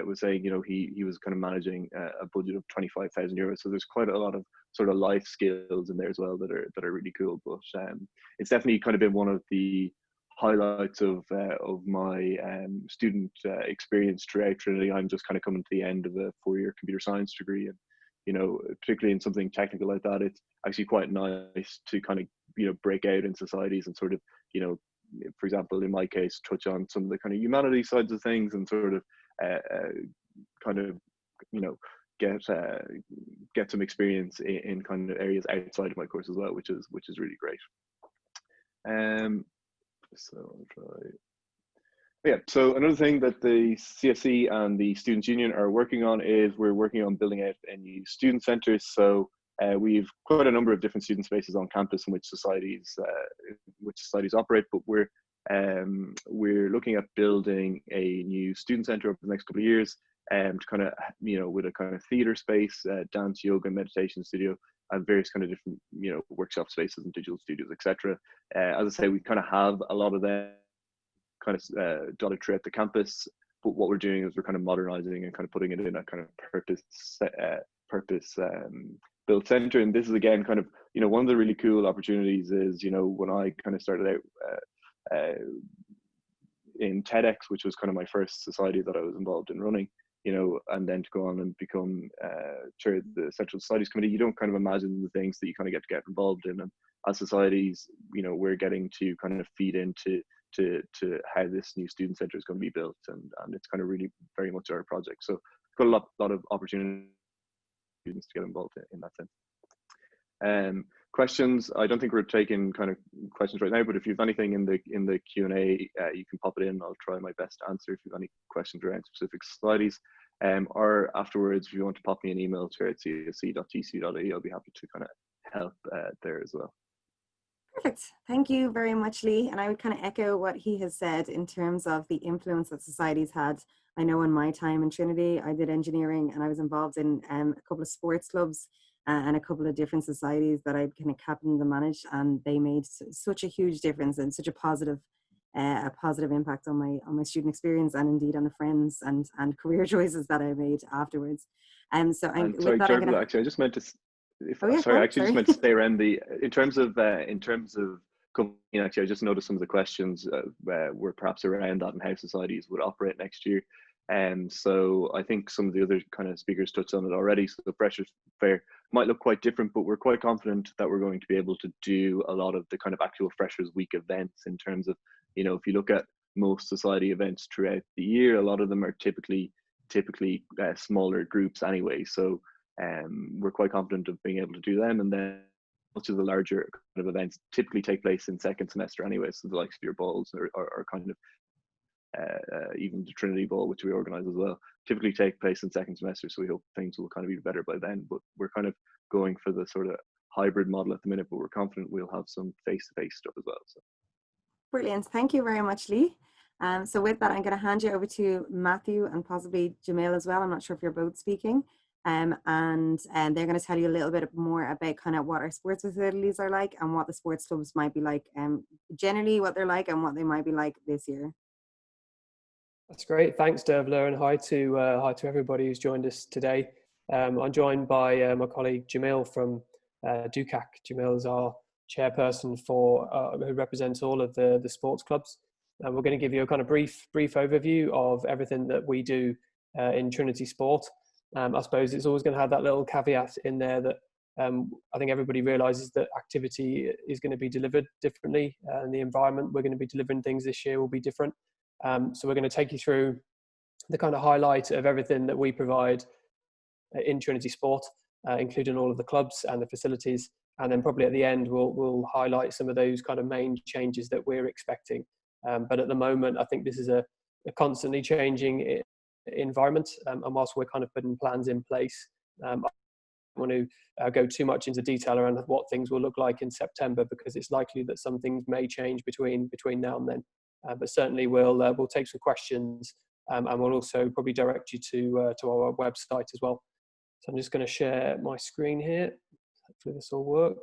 was saying, you know, he was kind of managing a budget of 25,000 euros. So there's quite a lot of sort of life skills in there as well that are really cool. But it's definitely kind of been one of the highlights of my student experience throughout Trinity. I'm just kind of coming to the end of a 4-year computer science degree, and you know, particularly in something technical like that, it's actually quite nice to kind of, you know, break out in societies and sort of, you know, for example, in my case, touch on some of the kind of humanity sides of things and sort of kind of, you know, get some experience in kind of areas outside of my course as well, which is really great. So I'll try. Yeah, so another thing that the CSC and the Students' Union are working on is we're working on building out a new student centres. So we've quite a number of different student spaces on campus in which societies operate, but we're looking at building a new student centre over the next couple of years, to kind of, you know, with a kind of theatre space, dance, yoga, meditation studio, and various kind of different, you know, workshop spaces and digital studios, etc. As I say, we kind of have a lot of them kind of dotted throughout the campus, but what we're doing is we're kind of modernizing and kind of putting it in a kind of purpose built center. And this is again kind of, you know, one of the really cool opportunities is, you know, when I kind of started out in TEDx, which was kind of my first society that I was involved in running, you know, and then to go on and become chair of the Central Societies Committee, you don't kind of imagine the things that you kind of get involved in. And as societies, you know, we're getting to kind of feed into to how this new student centre is going to be built, and it's kind of really very much our project. So got a lot of opportunities for students to get involved in that sense. Questions? I don't think we're taking kind of questions right now, but if you have anything in the Q&A, you can pop it in. I'll try my best to answer if you have any questions around specific societies. Or afterwards, if you want to pop me an email to csc.tcu.ie, I'll be happy to kind of help there as well. Perfect. Thank you very much, Lee. And I would kind of echo what he has said in terms of the influence that societies had. I know in my time in Trinity, I did engineering and I was involved in a couple of sports clubs and a couple of different societies that I kind of captained and managed, and they made such a huge difference and such a positive impact on my student experience, and indeed on the friends and career choices that I made afterwards. Sorry, Deirbhle, actually, I just meant to. Just meant to stay around in terms of company. Actually, I just noticed some of the questions were perhaps around that and how societies would operate next year. So I think some of the other kind of speakers touched on it already. So the Freshers Fair might look quite different, but we're quite confident that we're going to be able to do a lot of the kind of actual Freshers Week events in terms of, you know, if you look at most society events throughout the year, a lot of them are typically smaller groups anyway. So we're quite confident of being able to do them, and then much of the larger kind of events typically take place in second semester anyway. So the likes of your balls or kind of even the Trinity Ball, which we organise as well, typically take place in second semester. So we hope things will kind of be better by then. But we're kind of going for the sort of hybrid model at the minute, but we're confident we'll have some face-to-face stuff as well. So. Brilliant. Thank you very much, Lee. So with that, I'm going to hand you over to Matthew and possibly Jemil as well. I'm not sure if you're both speaking. And they're going to tell you a little bit more about kind of what our sports facilities are like and what the sports clubs might be like, generally what they're like and what they might be like this year. That's great. Thanks, Deirbhle, and hi to everybody who's joined us today. I'm joined by my colleague Jemil from DUCAC. Jemil is our chairperson who represents all of the sports clubs. And we're going to give you a kind of brief overview of everything that we do in Trinity Sport. I suppose it's always going to have that little caveat in there that I think everybody realises that activity is going to be delivered differently, and the environment we're going to be delivering things this year will be different. So we're going to take you through the kind of highlight of everything that we provide in Trinity Sport, including all of the clubs and the facilities. And then probably at the end, we'll highlight some of those kind of main changes that we're expecting. But at the moment, I think this is a constantly changing environment. And whilst we're kind of putting plans in place, I don't want to go too much into detail around what things will look like in September, because it's likely that some things may change between now and then. But certainly we'll take some questions, and we'll also probably direct you to our website as well. So I'm just going to share my screen here. Hopefully this will work.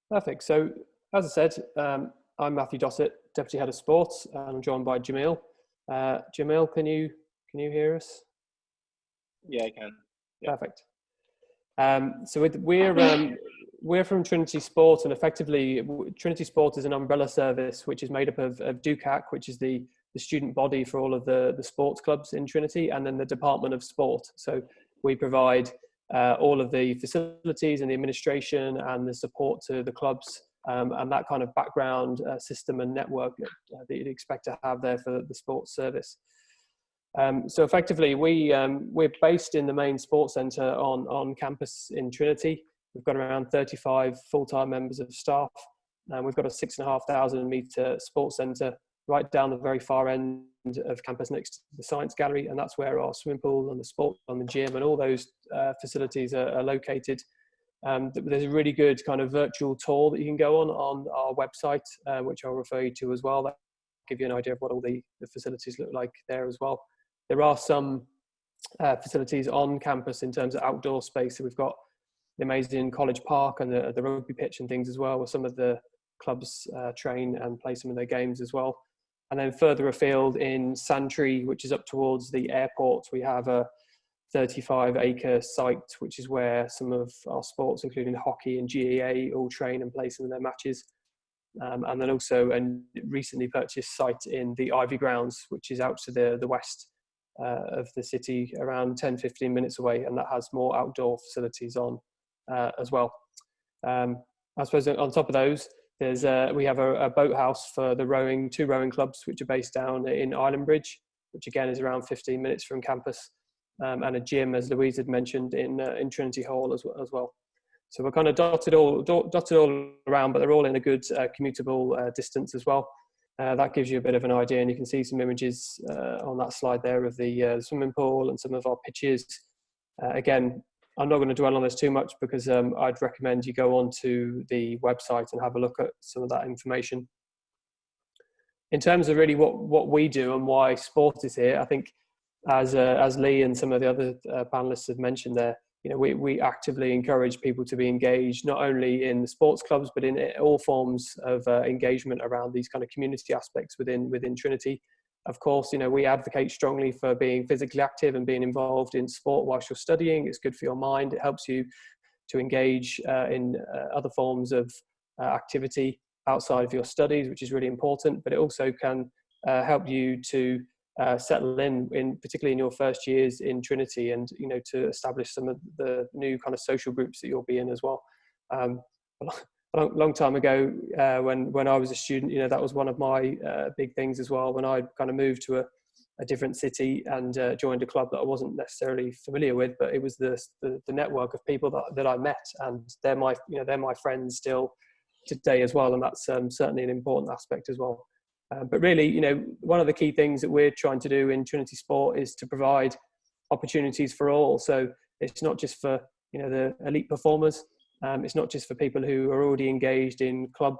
Perfect. So, as I said, I'm Matthew Dossett, Deputy Head of Sports, and I'm joined by Jemil. Jemil, can you hear us? Yeah, I can. Yeah. Perfect. So we're from Trinity Sports, and effectively Trinity Sports is an umbrella service which is made up of DUCAC, which is the student body for all of the sports clubs in Trinity, and then the Department of Sport. So we provide all of the facilities and the administration and the support to the clubs, and that kind of background system and network that you'd expect to have there for the sports service. So effectively, we're based in the main sports centre on campus in Trinity. We've got around 35 full-time members of staff, and we've got a 6,500 metre sports centre right down the very far end of campus next to the science gallery, and that's where our swimming pool and the sport and the gym and all those facilities are located. There's a really good kind of virtual tour that you can go on our website, which I'll refer you to as well. That'll give you an idea of what all the facilities look like there as well. There are some facilities on campus in terms of outdoor space. So we've got the amazing College Park and the rugby pitch and things as well, where some of the clubs train and play some of their games as well. And then further afield in Santry, which is up towards the airport, we have a 35-acre site, which is where some of our sports, including hockey and GAA, all train and play some of their matches. And then also a recently purchased site in the Ivy Grounds, which is out to the west of the city, around 10-15 minutes away, and that has more outdoor facilities on as well. I suppose on top of those, we have a boathouse for the two rowing clubs, which are based down in Island Bridge, which again is around 15 minutes from campus, and a gym, as Louise had mentioned, in Trinity Hall as well. So we're kind of dotted all around, but they're all in a good commutable distance as well. That gives you a bit of an idea, and you can see some images on that slide there of the swimming pool and some of our pitches. Again, I'm not going to dwell on this too much because I'd recommend you go onto the website and have a look at some of that information. In terms of really what we do and why sport is here, I think as Lee and some of the other panelists have mentioned there, we actively encourage people to be engaged, not only in the sports clubs, but in all forms of engagement around these kind of community aspects within Trinity. Of course, we advocate strongly for being physically active and being involved in sport whilst you're studying. It's good for your mind. It helps you to engage in other forms of activity outside of your studies, which is really important, but it also can help you to settle in particularly in your first years in Trinity, and to establish some of the new kind of social groups that you'll be in as well. A long time ago, when I was a student, that was one of my big things as well. When I kind of moved to a different city and joined a club that I wasn't necessarily familiar with, but it was the network of people that I met, and they're my friends still today as well, and that's certainly an important aspect as well. But really, one of the key things that we're trying to do in Trinity Sport is to provide opportunities for all. So it's not just for the elite performers. It's not just for people who are already engaged in club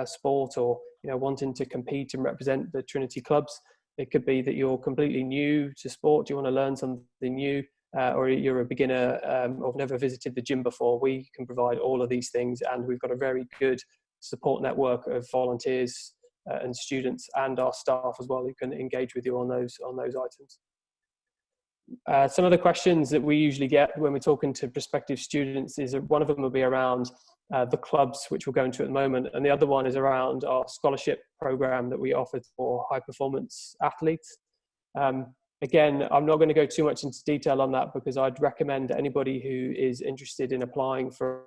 sport or wanting to compete and represent the Trinity clubs. It could be that you're completely new to sport, you want to learn something new, or you're a beginner or never visited the gym before. We can provide all of these things, and we've got a very good support network of volunteers and students and our staff as well who can engage with you on those items. Some of the questions that we usually get when we're talking to prospective students is one of them will be around the clubs, which we'll go into at the moment, and the other one is around our scholarship program that we offer for high performance athletes. Again, I'm not going to go too much into detail on that because I'd recommend anybody who is interested in applying for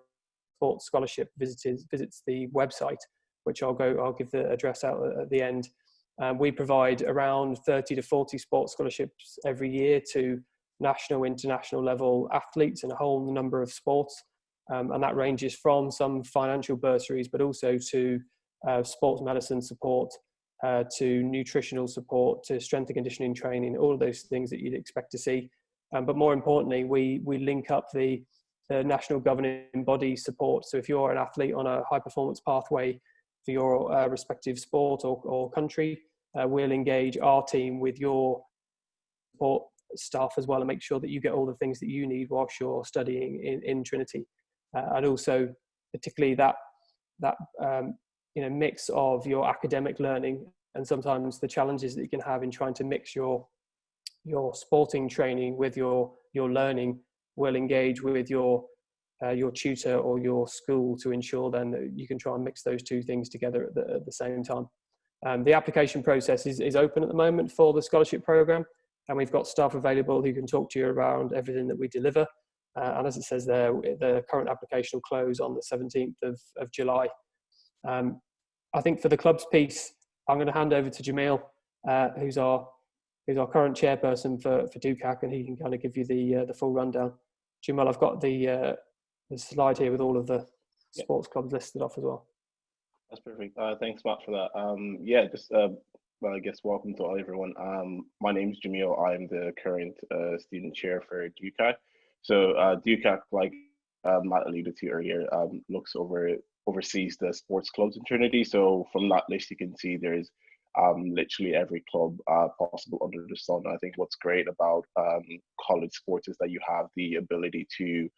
sports scholarship visits the website, which I'll give the address out at the end. We provide around 30 to 40 sports scholarships every year to national, international level athletes in a whole number of sports. And that ranges from some financial bursaries, but also to sports medicine support, to nutritional support, to strength and conditioning training, all of those things that you'd expect to see. But more importantly, we link up the national governing body support. So if you're an athlete on a high performance pathway for your respective sport or country, we'll engage our team with your support staff as well and make sure that you get all the things that you need whilst you're studying in Trinity. And also, particularly that mix of your academic learning and sometimes the challenges that you can have in trying to mix your sporting training with your learning will engage with your tutor or your school to ensure then that you can try and mix those two things together at the same time. The application process is open at the moment for the scholarship program, and we've got staff available who can talk to you around everything that we deliver. And as it says there, the current application will close on the 17th of July. I think for the clubs piece, I'm going to hand over to Jemil, who's our current chairperson for DUCAC, and he can kind of give you the full rundown. Jemil, I've got the slide here with all of the sports clubs listed off as well. That's perfect. Thanks, Matt, for that. Well, I guess welcome to everyone. My name is Jemil. I'm the current student chair for DUCAC. So DUCAC, like Matt alluded to earlier, oversees the sports clubs in Trinity. So from that list, you can see there's literally every club possible under the sun. I think what's great about college sports is that you have the ability to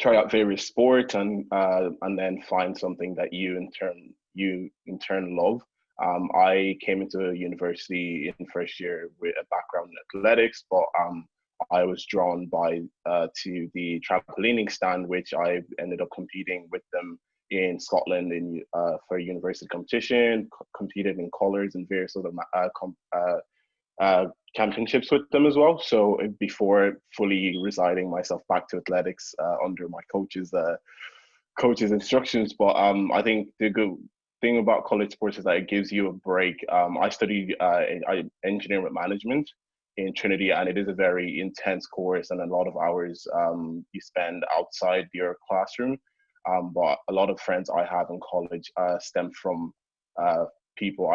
try out various sports and then find something that you in turn love. I came into university in first year with a background in athletics, but I was drawn to the trampolining stand, which I ended up competing with them in Scotland for university competition, competed in colours and various other championships with them as well. So before fully residing myself back to athletics under my coach's instructions, but I think the good thing about college sports is that it gives you a break. I studied engineering with management in Trinity, and it is a very intense course and a lot of hours you spend outside your classroom. But a lot of friends I have in college stem from people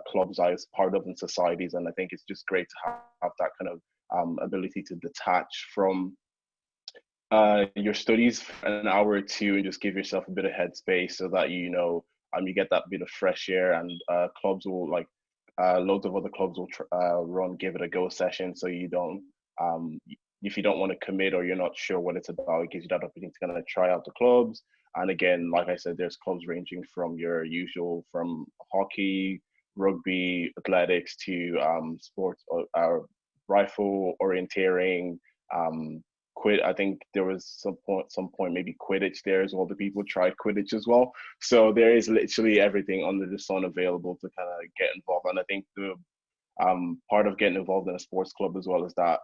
clubs I was part of in societies, and I think it's just great to have that kind of ability to detach from your studies for an hour or two and just give yourself a bit of headspace so that you get that bit of fresh air. And clubs will loads of other clubs will run give it a go session, so you don't if you don't want to commit or you're not sure what it's about, it gives you that opportunity to kind of try out the clubs. And again, like I said, there's clubs ranging from your usual, from hockey, rugby, athletics to sports, rifle, orienteering, I think there was some point maybe Quidditch there as well. The people tried Quidditch as well. So there is literally everything under the sun available to kind of get involved. And I think the part of getting involved in a sports club as well is that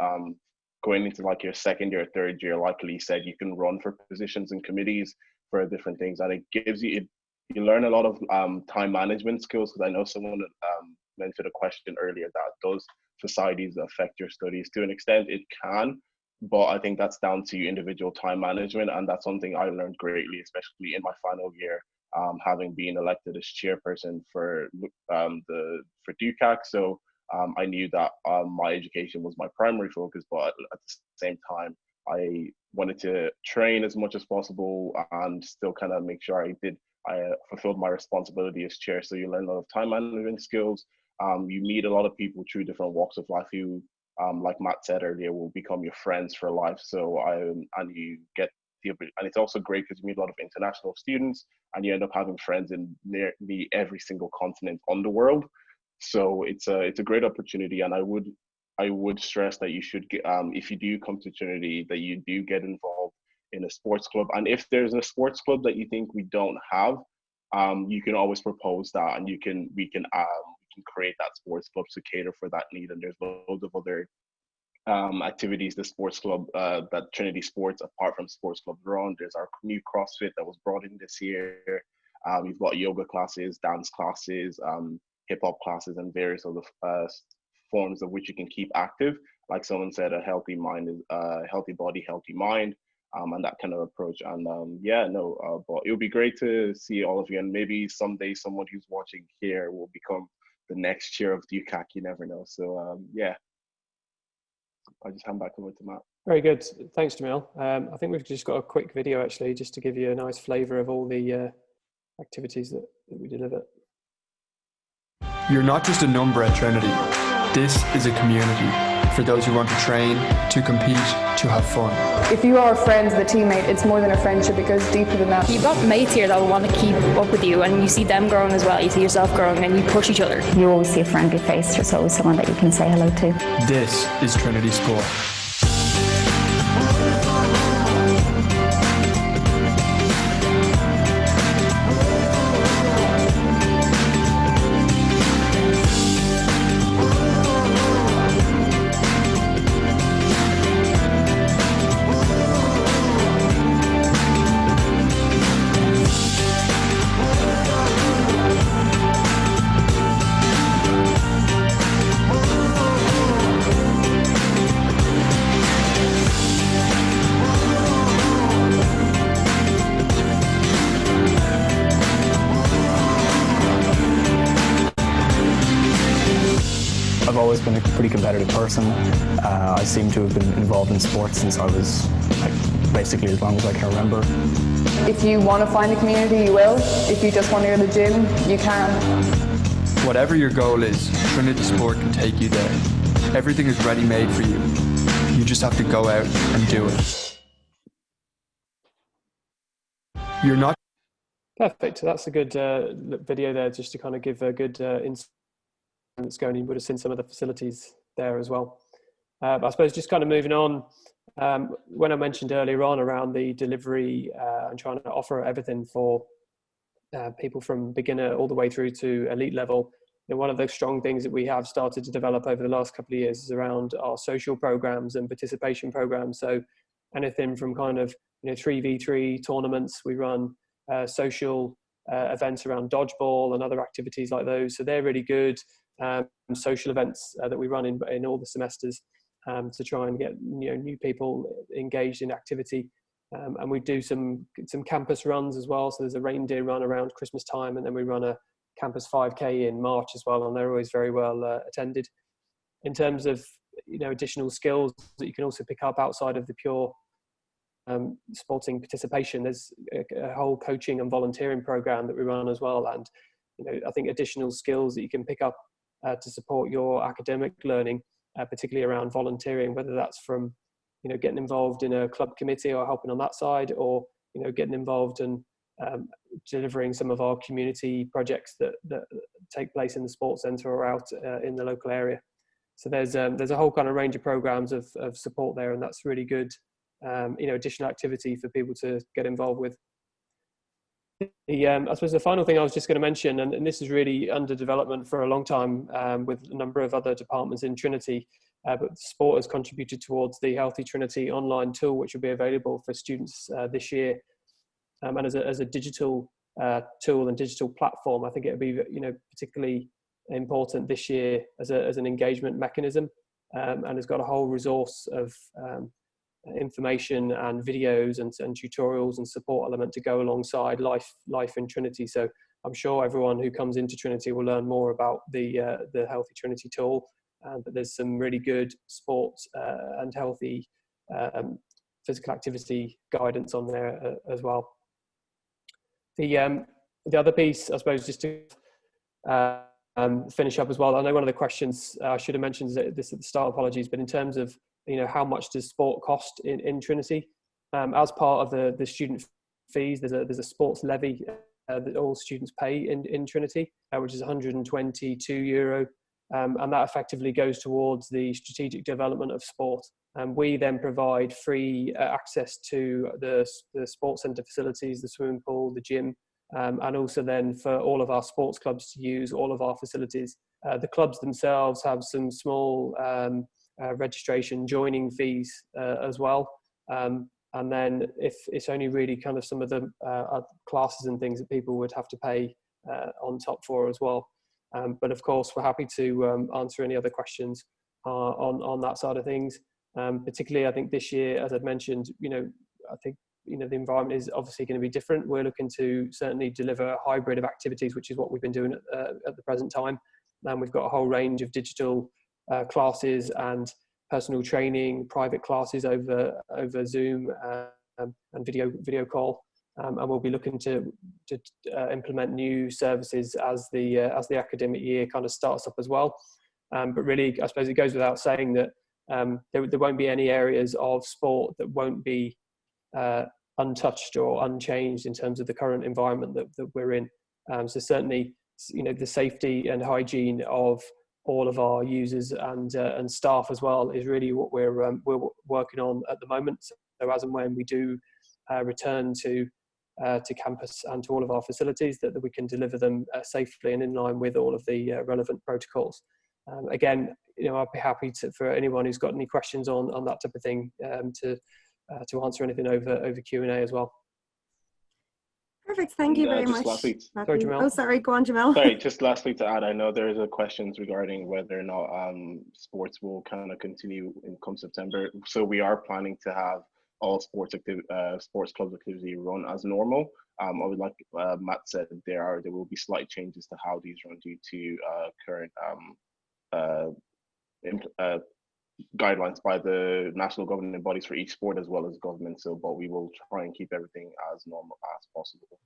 going into like your second year, third year, like Lee said, you can run for positions and committees for different things, and it gives you learn a lot of time management skills. Because I know someone mentioned a question earlier that those societies affect your studies to an extent. It can, but I think that's down to individual time management, and that's something I learned greatly, especially in my final year, having been elected as chairperson for DUCAC. So I knew that my education was my primary focus, but at the same time, I wanted to train as much as possible and still kind of make sure I fulfilled my responsibility as chair. So you learn a lot of time management skills. You meet a lot of people through different walks of life who, like Matt said earlier, will become your friends for life. So and it's also great because you meet a lot of international students and you end up having friends in nearly every single continent on the world. So it's a great opportunity, and I would stress that you should get, if you do come to Trinity, that you do get involved in a sports club. And if there's a sports club that you think we don't have, you can always propose that, and we can create that sports club to cater for that need. And there's loads of other activities the sports club that Trinity Sports, apart from sports club, run. There's our new CrossFit that was brought in this year. We've got yoga classes, dance classes, hip hop classes, and various other forms of which you can keep active. Like someone said, a healthy mind is healthy body, healthy mind, and that kind of approach. And but it would be great to see all of you, and maybe someday someone who's watching here will become the next chair of DUCAC. You never know. So I just hand back over to Matt. Very good. Thanks, Jemil. I think we've just got a quick video actually, just to give you a nice flavour of all the activities that we deliver. You're not just a number at Trinity. This is a community for those who want to train, to compete, to have fun. If you are friends with a teammate, it's more than a friendship, it goes deeper than that. You've got mates here that will want to keep up with you, and you see them growing as well. You see yourself growing, and you push each other. You always see a friendly face. There's always someone that you can say hello to. This is Trinity Sports. I've always been a pretty competitive person. I seem to have been involved in sports since I was basically as long as I can remember. If you want to find a community, you will. If you just want to go to the gym, you can. Whatever your goal is, Trinity Sport can take you there. Everything is ready-made for you. You just have to go out and do it. You're not... Perfect. That's a good video there, just to kind of give a good insight that's going. You would have seen some of the facilities there as well. I suppose just kind of moving on, when I mentioned earlier on around the delivery and trying to offer everything for people from beginner all the way through to elite level, one of the strong things that we have started to develop over the last couple of years is around our social programs and participation programs. So anything from kind of 3v3 tournaments, we run social events around dodgeball and other activities like those. So they're really good social events that we run in all the semesters to try and get new people engaged in activity. And we do some campus runs as well. So there's a reindeer run around Christmas time, and then we run a campus 5K in March as well, and they're always very well attended. In terms of additional skills that you can also pick up outside of the pure sporting participation, there's a whole coaching and volunteering program that we run as well. And I think additional skills that you can pick up to support your academic learning, particularly around volunteering, whether that's from getting involved in a club committee or helping on that side, or getting involved in delivering some of our community projects that take place in the sports centre or out in the local area. So there's a whole kind of range of programs of support there, and that's really good additional activity for people to get involved with. I suppose the final thing I was just going to mention, and this is really under development for a long time with a number of other departments in Trinity, but sport has contributed towards the Healthy Trinity online tool, which will be available for students this year. And as a digital tool and digital platform, I think it'll be particularly important this year as an engagement mechanism, and has got a whole resource of information and videos and tutorials and support element to go alongside life in Trinity. So I'm sure everyone who comes into Trinity will learn more about the Healthy Trinity tool, but there's some really good sports and healthy physical activity guidance on there as well. The other piece, I suppose, just to finish up as well, I know one of the questions I should have mentioned this at the start, apologies, but in terms of how much does sport cost in Trinity? As part of the student fees, there's a sports levy that all students pay in Trinity, which is €122, and that effectively goes towards the strategic development of sport. We then provide free access to the sports centre facilities, the swimming pool, the gym, and also then for all of our sports clubs to use all of our facilities. The clubs themselves have some small registration joining fees as well, and then if it's only really kind of some of the classes and things that people would have to pay on top for as well. But of course, we're happy to answer any other questions on that side of things. Particularly, I think this year, as I've mentioned, I think the environment is obviously going to be different. We're looking to certainly deliver a hybrid of activities, which is what we've been doing at the present time. And we've got a whole range of digital classes and personal training, private classes over Zoom and video call, and we'll be looking to implement new services as the academic year kind of starts up as well. But really, I suppose it goes without saying that there won't be any areas of sport that won't be untouched or unchanged in terms of the current environment that we're in. So certainly, the safety and hygiene of all of our users and staff as well is really what we're working on at the moment. So as and when we do return to campus and to all of our facilities, that we can deliver them safely and in line with all of the relevant protocols. Again, I'd be happy for anyone who's got any questions on that type of thing to answer anything over Q&A as well. Perfect. Thank you very much. Sorry, Jemil. Oh, sorry. Go on, Jemil. Sorry, just lastly to add, I know there is a questions regarding whether or not sports will kind of continue come September. So we are planning to have all sports clubs activity run as normal. Like Matt said, there will be slight changes to how these run due to current guidelines by the national governing bodies for each sport as well as government. But we will try and keep everything as normal as possible.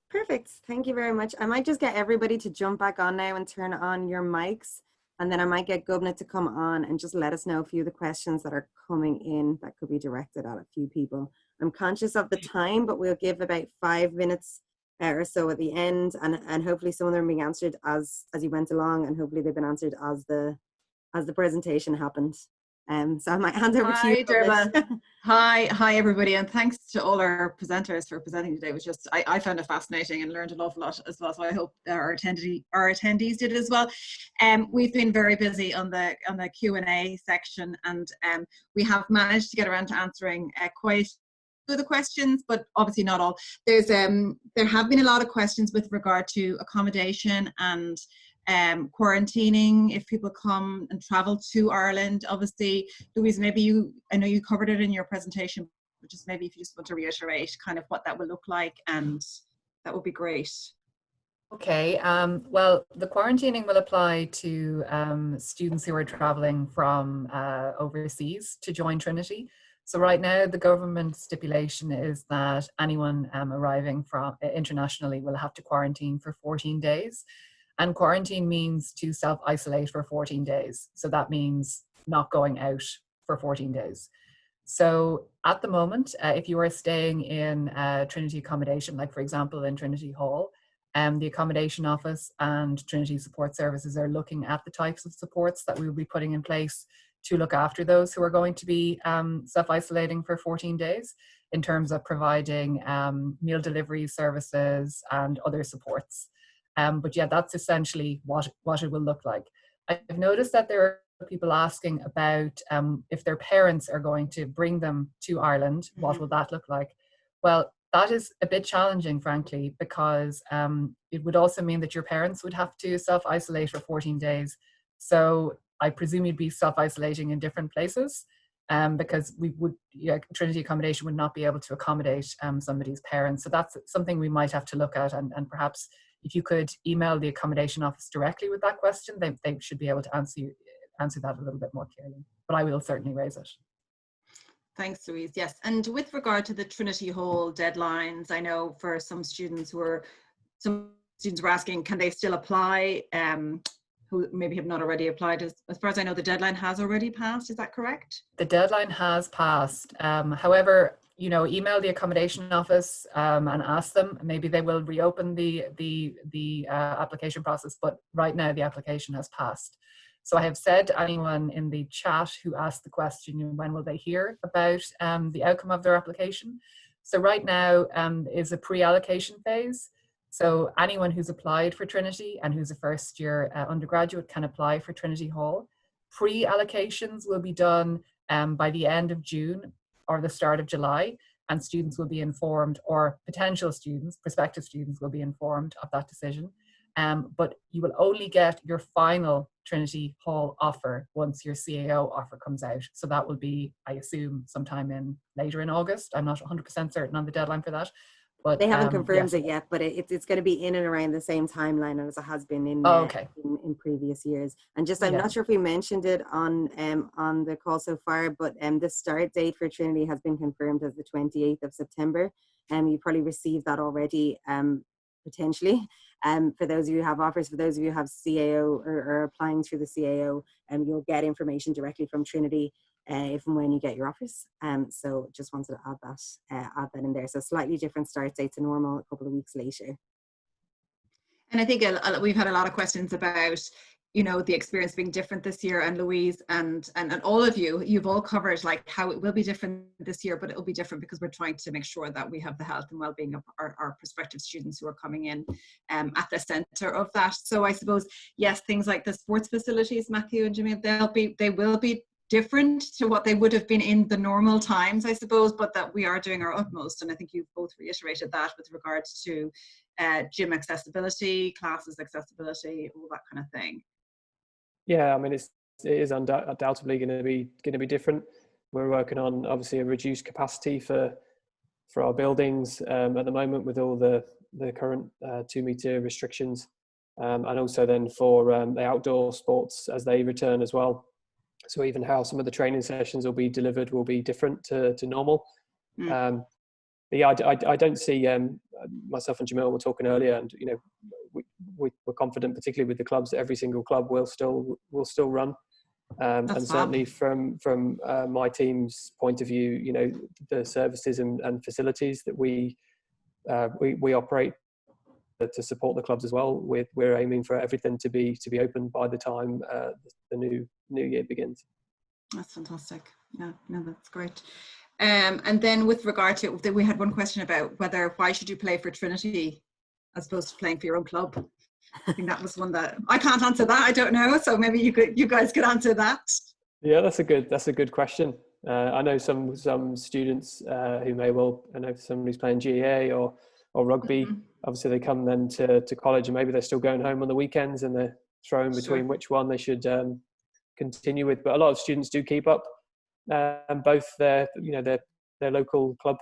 Perfect. Thank you very much. I might just get everybody to jump back on now and turn on your mics, and then I might get Governor to come on and just let us know a few of the questions that are coming in that could be directed at a few people. I'm conscious of the time, but we'll give about 5 minutes or so at the end, and hopefully some of them are being answered as you went along, and hopefully they've been answered as the presentation happened. So I might hand over to you. Deirbhle. Hi everybody, and thanks to all our presenters for presenting today. It was just, I found it fascinating and learned an awful lot as well, so I hope that our attendees did it as well. We've been very busy on the Q&A section, and we have managed to get around to answering quite a few of the questions, but obviously not all. There have been a lot of questions with regard to accommodation and quarantining if people come and travel to Ireland. Obviously, Louise, maybe I know you covered it in your presentation, but just maybe if you just want to reiterate kind of what that will look like, and that would be great. Okay, well, the quarantining will apply to students who are traveling from overseas to join Trinity. So right now, the government stipulation is that anyone arriving from internationally will have to quarantine for 14 days. And quarantine means to self-isolate for 14 days. So that means not going out for 14 days. So at the moment, if you are staying in Trinity accommodation, like for example in Trinity Hall, the accommodation office and Trinity Support Services are looking at the types of supports that we will be putting in place to look after those who are going to be self-isolating for 14 days in terms of providing meal delivery services and other supports. But yeah, that's essentially what it will look like. I've noticed that there are people asking about if their parents are going to bring them to Ireland, what will that look like? Well, that is a bit challenging, frankly, because it would also mean that your parents would have to self-isolate for 14 days. So I presume you'd be self-isolating in different places because Trinity accommodation would not be able to accommodate somebody's parents. So that's something we might have to look at, and perhaps if you could email the accommodation office directly with that question, they should be able to answer that a little bit more clearly. But I will certainly raise it. Thanks, Louise. Yes, and with regard to the Trinity Hall deadlines, I know for some students were asking, can they still apply? Who maybe have not already applied. As far as I know, the deadline has already passed. Is that correct? The deadline has passed. However, email the accommodation office and ask them. Maybe they will reopen the application process, but right now the application has passed. So I have said to anyone in the chat who asked the question, when will they hear about the outcome of their application? So right now is a pre-allocation phase. So anyone who's applied for Trinity and who's a first year undergraduate can apply for Trinity Hall. Pre-allocations will be done by the end of June or the start of July, and students will be informed, or potential students, prospective students will be informed of that decision. But you will only get your final Trinity Hall offer once your CAO offer comes out. So that will be, I assume, sometime later in August. I'm not 100% certain on the deadline for that. But they haven't confirmed it yet, but it's going to be in and around the same timeline as it has been in previous years. And just, I'm not sure if we mentioned it on the call so far, but the start date for Trinity has been confirmed as the 28th of September. You probably received that already, potentially. For those of you who have offers, for those of you who have CAO or are applying through the CAO, you'll get information directly from Trinity if and when you get your offers. So just wanted to add that in there. So slightly different start date to normal, a couple of weeks later. And I think we've had a lot of questions about, you know, the experience being different this year, and Louise and all of you've all covered like how it will be different this year, but it will be different because we're trying to make sure that we have the health and well-being of our prospective students who are coming in at the center of that. So I suppose, yes, things like the sports facilities, Matthew and Jemil, they will be different to what they would have been in the normal times, I suppose, but that we are doing our utmost. And I think you've both reiterated that with regards to gym accessibility, classes accessibility, all that kind of thing. Yeah, I mean, it is undoubtedly going to be different. We're working on obviously a reduced capacity for our buildings at the moment with all the current 2 meter restrictions, and also then for the outdoor sports as they return as well. So even how some of the training sessions will be delivered will be different to normal. But yeah, I don't see, myself and Jemil were talking earlier, and you know, we're confident, particularly with the clubs, that every single club will still run. And certainly from my team's point of view, you know, the services and facilities that we operate to support the clubs as well. We're aiming for everything to be open by the time the new year begins. That's fantastic. Yeah, no, that's great. And then with regard to, we had one question about why should you play for Trinity as opposed to playing for your own club? I think that was one that I can't answer that. I don't know. So maybe you guys could answer that. Yeah, that's a good question. I know some students who may well, I know somebody's playing GAA or rugby. Mm-hmm. Obviously, they come then to college, and maybe they're still going home on the weekends, and they're throwing between which one they should continue with. But a lot of students do keep up both their local club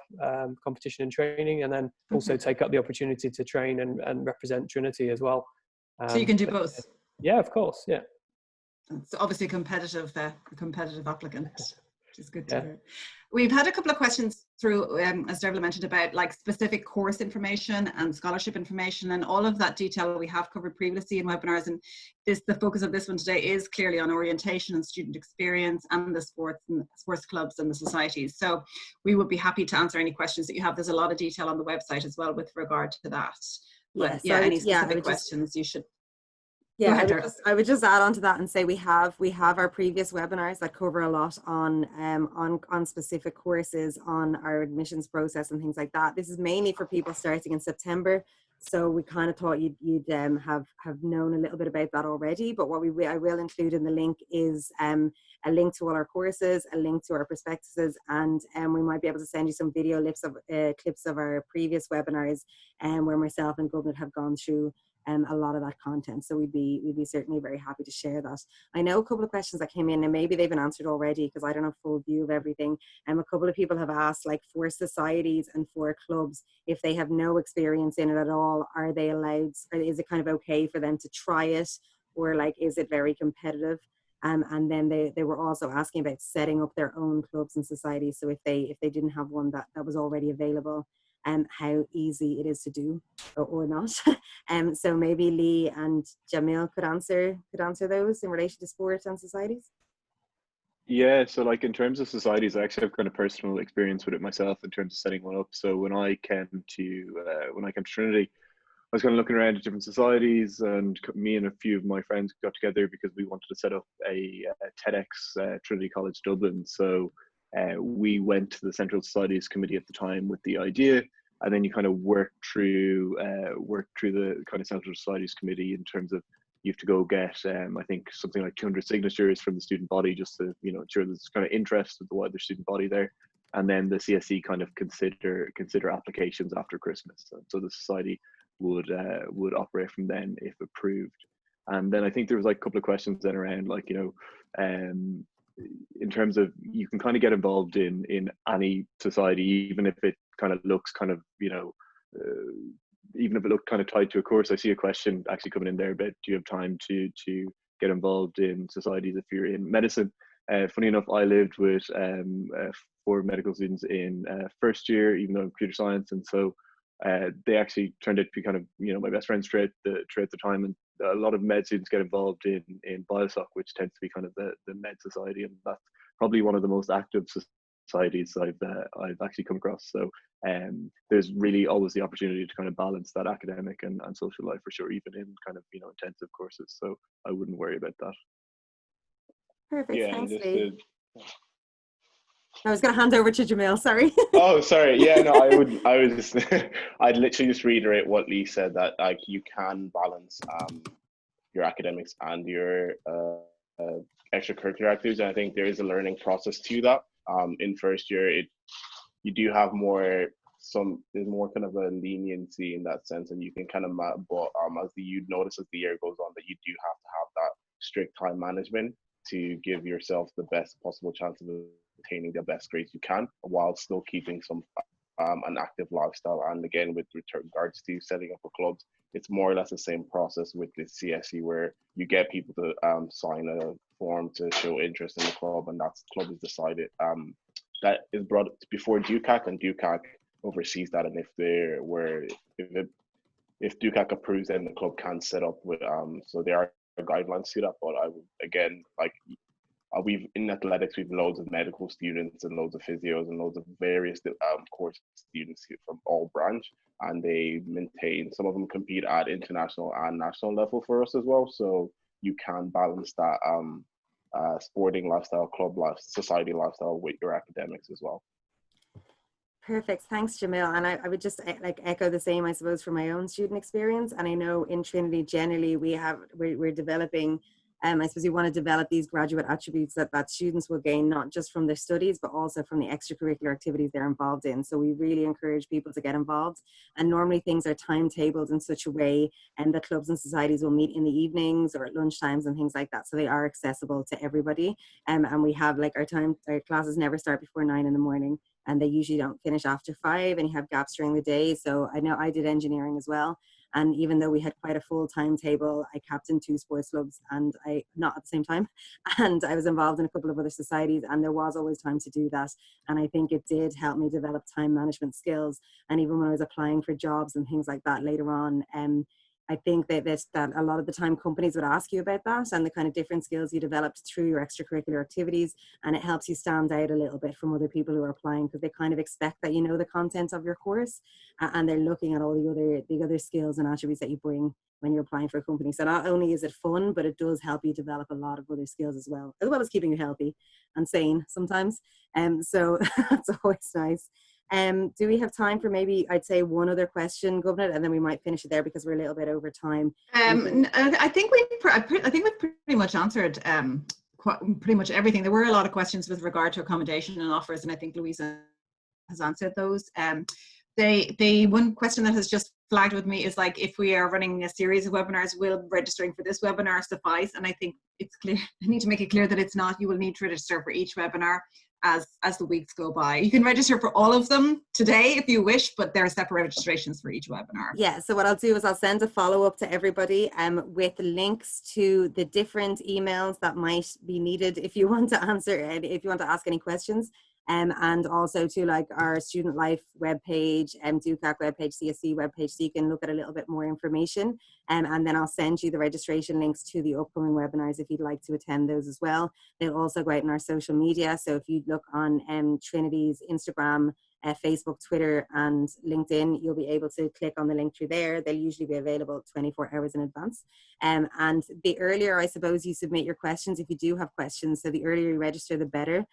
competition and training, and then also take up the opportunity to train and represent Trinity as well. So you can do both. Yeah, of course. Yeah. It's obviously a competitive applicant, which is good to hear. We've had a couple of questions through, as Deirbhle mentioned, about like specific course information and scholarship information, and all of that detail we have covered previously in webinars. And the focus of this one today is clearly on orientation and student experience and the sports clubs and the societies. So we would be happy to answer any questions that you have. There's a lot of detail on the website as well with regard to that. But any specific questions you should. Yeah, I would just add on to that and say we have our previous webinars that cover a lot on specific courses, on our admissions process and things like that. This is mainly for people starting in September, so we kind of thought you'd have known a little bit about that already. But what I will include in the link is a link to all our courses, a link to our prospectuses, and we might be able to send you some video clips of our previous webinars, where myself and Gubnut have gone through a lot of that content. So we'd be certainly very happy to share that. I know a couple of questions that came in, and maybe they've been answered already because I don't have full view of everything. A couple of people have asked, like, for societies and for clubs, if they have no experience in it at all, are they allowed, or is it kind of okay for them to try it, or like, is it very competitive? And then they were also asking about setting up their own clubs and societies. So if they didn't have one that was already available, how easy it is to do or not. So maybe Lee and Jemil could answer those in relation to sports and societies. Yeah, so like in terms of societies, I actually have kind of personal experience with it myself in terms of setting one up. So when I came to Trinity, I was kind of looking around at different societies, and me and a few of my friends got together because we wanted to set up a TEDx Trinity College Dublin. So we went to the Central Societies Committee at the time with the idea, and then you kind of work through the kind of Central Societies Committee in terms of you have to go get I think something like 200 signatures from the student body just to ensure there's kind of interest of the wider student body there, and then the CSC kind of consider applications after Christmas. So the society would operate from then if approved. And then I think there was like a couple of questions then around like in terms of you can kind of get involved in any society, even if it kind of looks kind of even if it looked kind of tied to a course. I see a question actually coming in there about do you have time to get involved in societies if you're in medicine. Funny enough, I lived with 4 medical students in first year, even though I'm computer science, and so they actually turned out to be kind of, you know, my best friends throughout the time. And a lot of med students get involved in BioSoc, which tends to be kind of the med society, and that's probably one of the most active societies I've actually come across. So there's really always the opportunity to kind of balance that academic and social life for sure, even in kind of, you know, intensive courses. So I wouldn't worry about that. Perfect. Yeah, Thanks, and Lee. I was going to hand over to Jemil, sorry. Oh, sorry. Yeah, no, I'd literally just reiterate what Lee said, that like you can balance your academics and your extracurricular activities. And I think there is a learning process to that. In first year, you do have there's more kind of a leniency in that sense, and you can kind of, but you notice as the year goes on that you do have to have that strict time management to give yourself the best possible chance of attaining the best grades you can, while still keeping some an active lifestyle. And again, with regards to setting up a club, it's more or less the same process with the CSE, where you get people to sign a form to show interest in the club, and that's the club is decided. That is brought before DUCAC, and DUCAC oversees that. And if DUCAC approves, then the club can set up with so there are guidelines to that. But I would, again, like, we've in athletics, we've loads of medical students and loads of physios and loads of various course students from all branch, and they maintain, some of them compete at international and national level for us as well. So you can balance that sporting lifestyle, club life, society lifestyle with your academics as well. Perfect. Thanks, Jemil. And I would just like echo the same, I suppose, from my own student experience. And I know in Trinity, generally, we're developing, I suppose you want to develop these graduate attributes that students will gain, not just from their studies, but also from the extracurricular activities they're involved in. So we really encourage people to get involved. And normally things are timetabled in such a way, and the clubs and societies will meet in the evenings or at lunchtimes and things like that. So they are accessible to everybody. And we have like our classes never start before 9 in the morning, and they usually don't finish after 5, and you have gaps during the day. So I know I did engineering as well. And even though we had quite a full timetable, I captained 2 sports clubs, and not at the same time. And I was involved in a couple of other societies, and there was always time to do that. And I think it did help me develop time management skills. And even when I was applying for jobs and things like that later on, I think that a lot of the time companies would ask you about that and the kind of different skills you developed through your extracurricular activities, and it helps you stand out a little bit from other people who are applying, because they kind of expect that you know the content of your course, and they're looking at all the other skills and attributes that you bring when you're applying for a company. So not only is it fun, but it does help you develop a lot of other skills as well as keeping you healthy and sane sometimes. So that's always nice. Do we have time for maybe, I'd say, one other question, Governor, and then we might finish it there because we're a little bit over time. I think we've pretty much answered pretty much everything. There were a lot of questions with regard to accommodation and offers, and I think Louise has answered those. The one question that has just flagged with me is, like, if we are running a series of webinars, will registering for this webinar suffice? And I think it's clear, I need to make it clear that it's not. You will need to register for each webinar as the weeks go by. You can register for all of them today if you wish, but there are separate registrations for each webinar. Yeah, so what I'll do is I'll send a follow-up to everybody with links to the different emails that might be needed if you want to answer, if you want to ask any questions. And also to like our student life webpage, DUCAC webpage, CSC webpage, so you can look at a little bit more information. And then I'll send you the registration links to the upcoming webinars if you'd like to attend those as well. They'll also go out in our social media. So if you look on Trinity's Instagram, Facebook, Twitter, and LinkedIn, you'll be able to click on the link through there. They'll usually be available 24 hours in advance. And the earlier, I suppose, you submit your questions, if you do have questions, so the earlier you register, the better.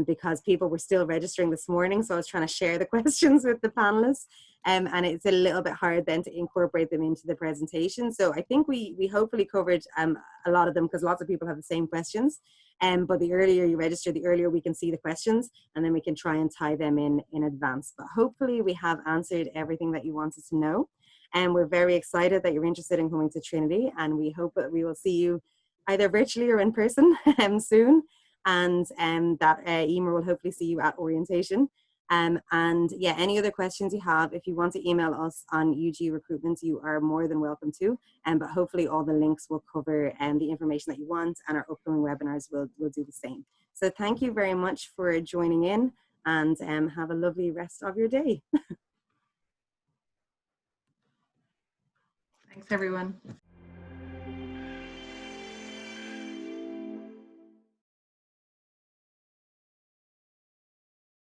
Because people were still registering this morning, so I was trying to share the questions with the panelists, and it's a little bit hard then to incorporate them into the presentation. So I think we hopefully covered a lot of them, because lots of people have the same questions. But the earlier you register, the earlier we can see the questions, and then we can try and tie them in advance. But hopefully we have answered everything that you wanted to know. And we're very excited that you're interested in coming to Trinity, and we hope that we will see you either virtually or in person soon. And that Eimear will hopefully see you at orientation. And yeah, any other questions you have, if you want to email us on UG Recruitment, you are more than welcome to. But hopefully all the links will cover the information that you want, and our upcoming webinars will do the same. So thank you very much for joining in, and have a lovely rest of your day. Thanks, everyone.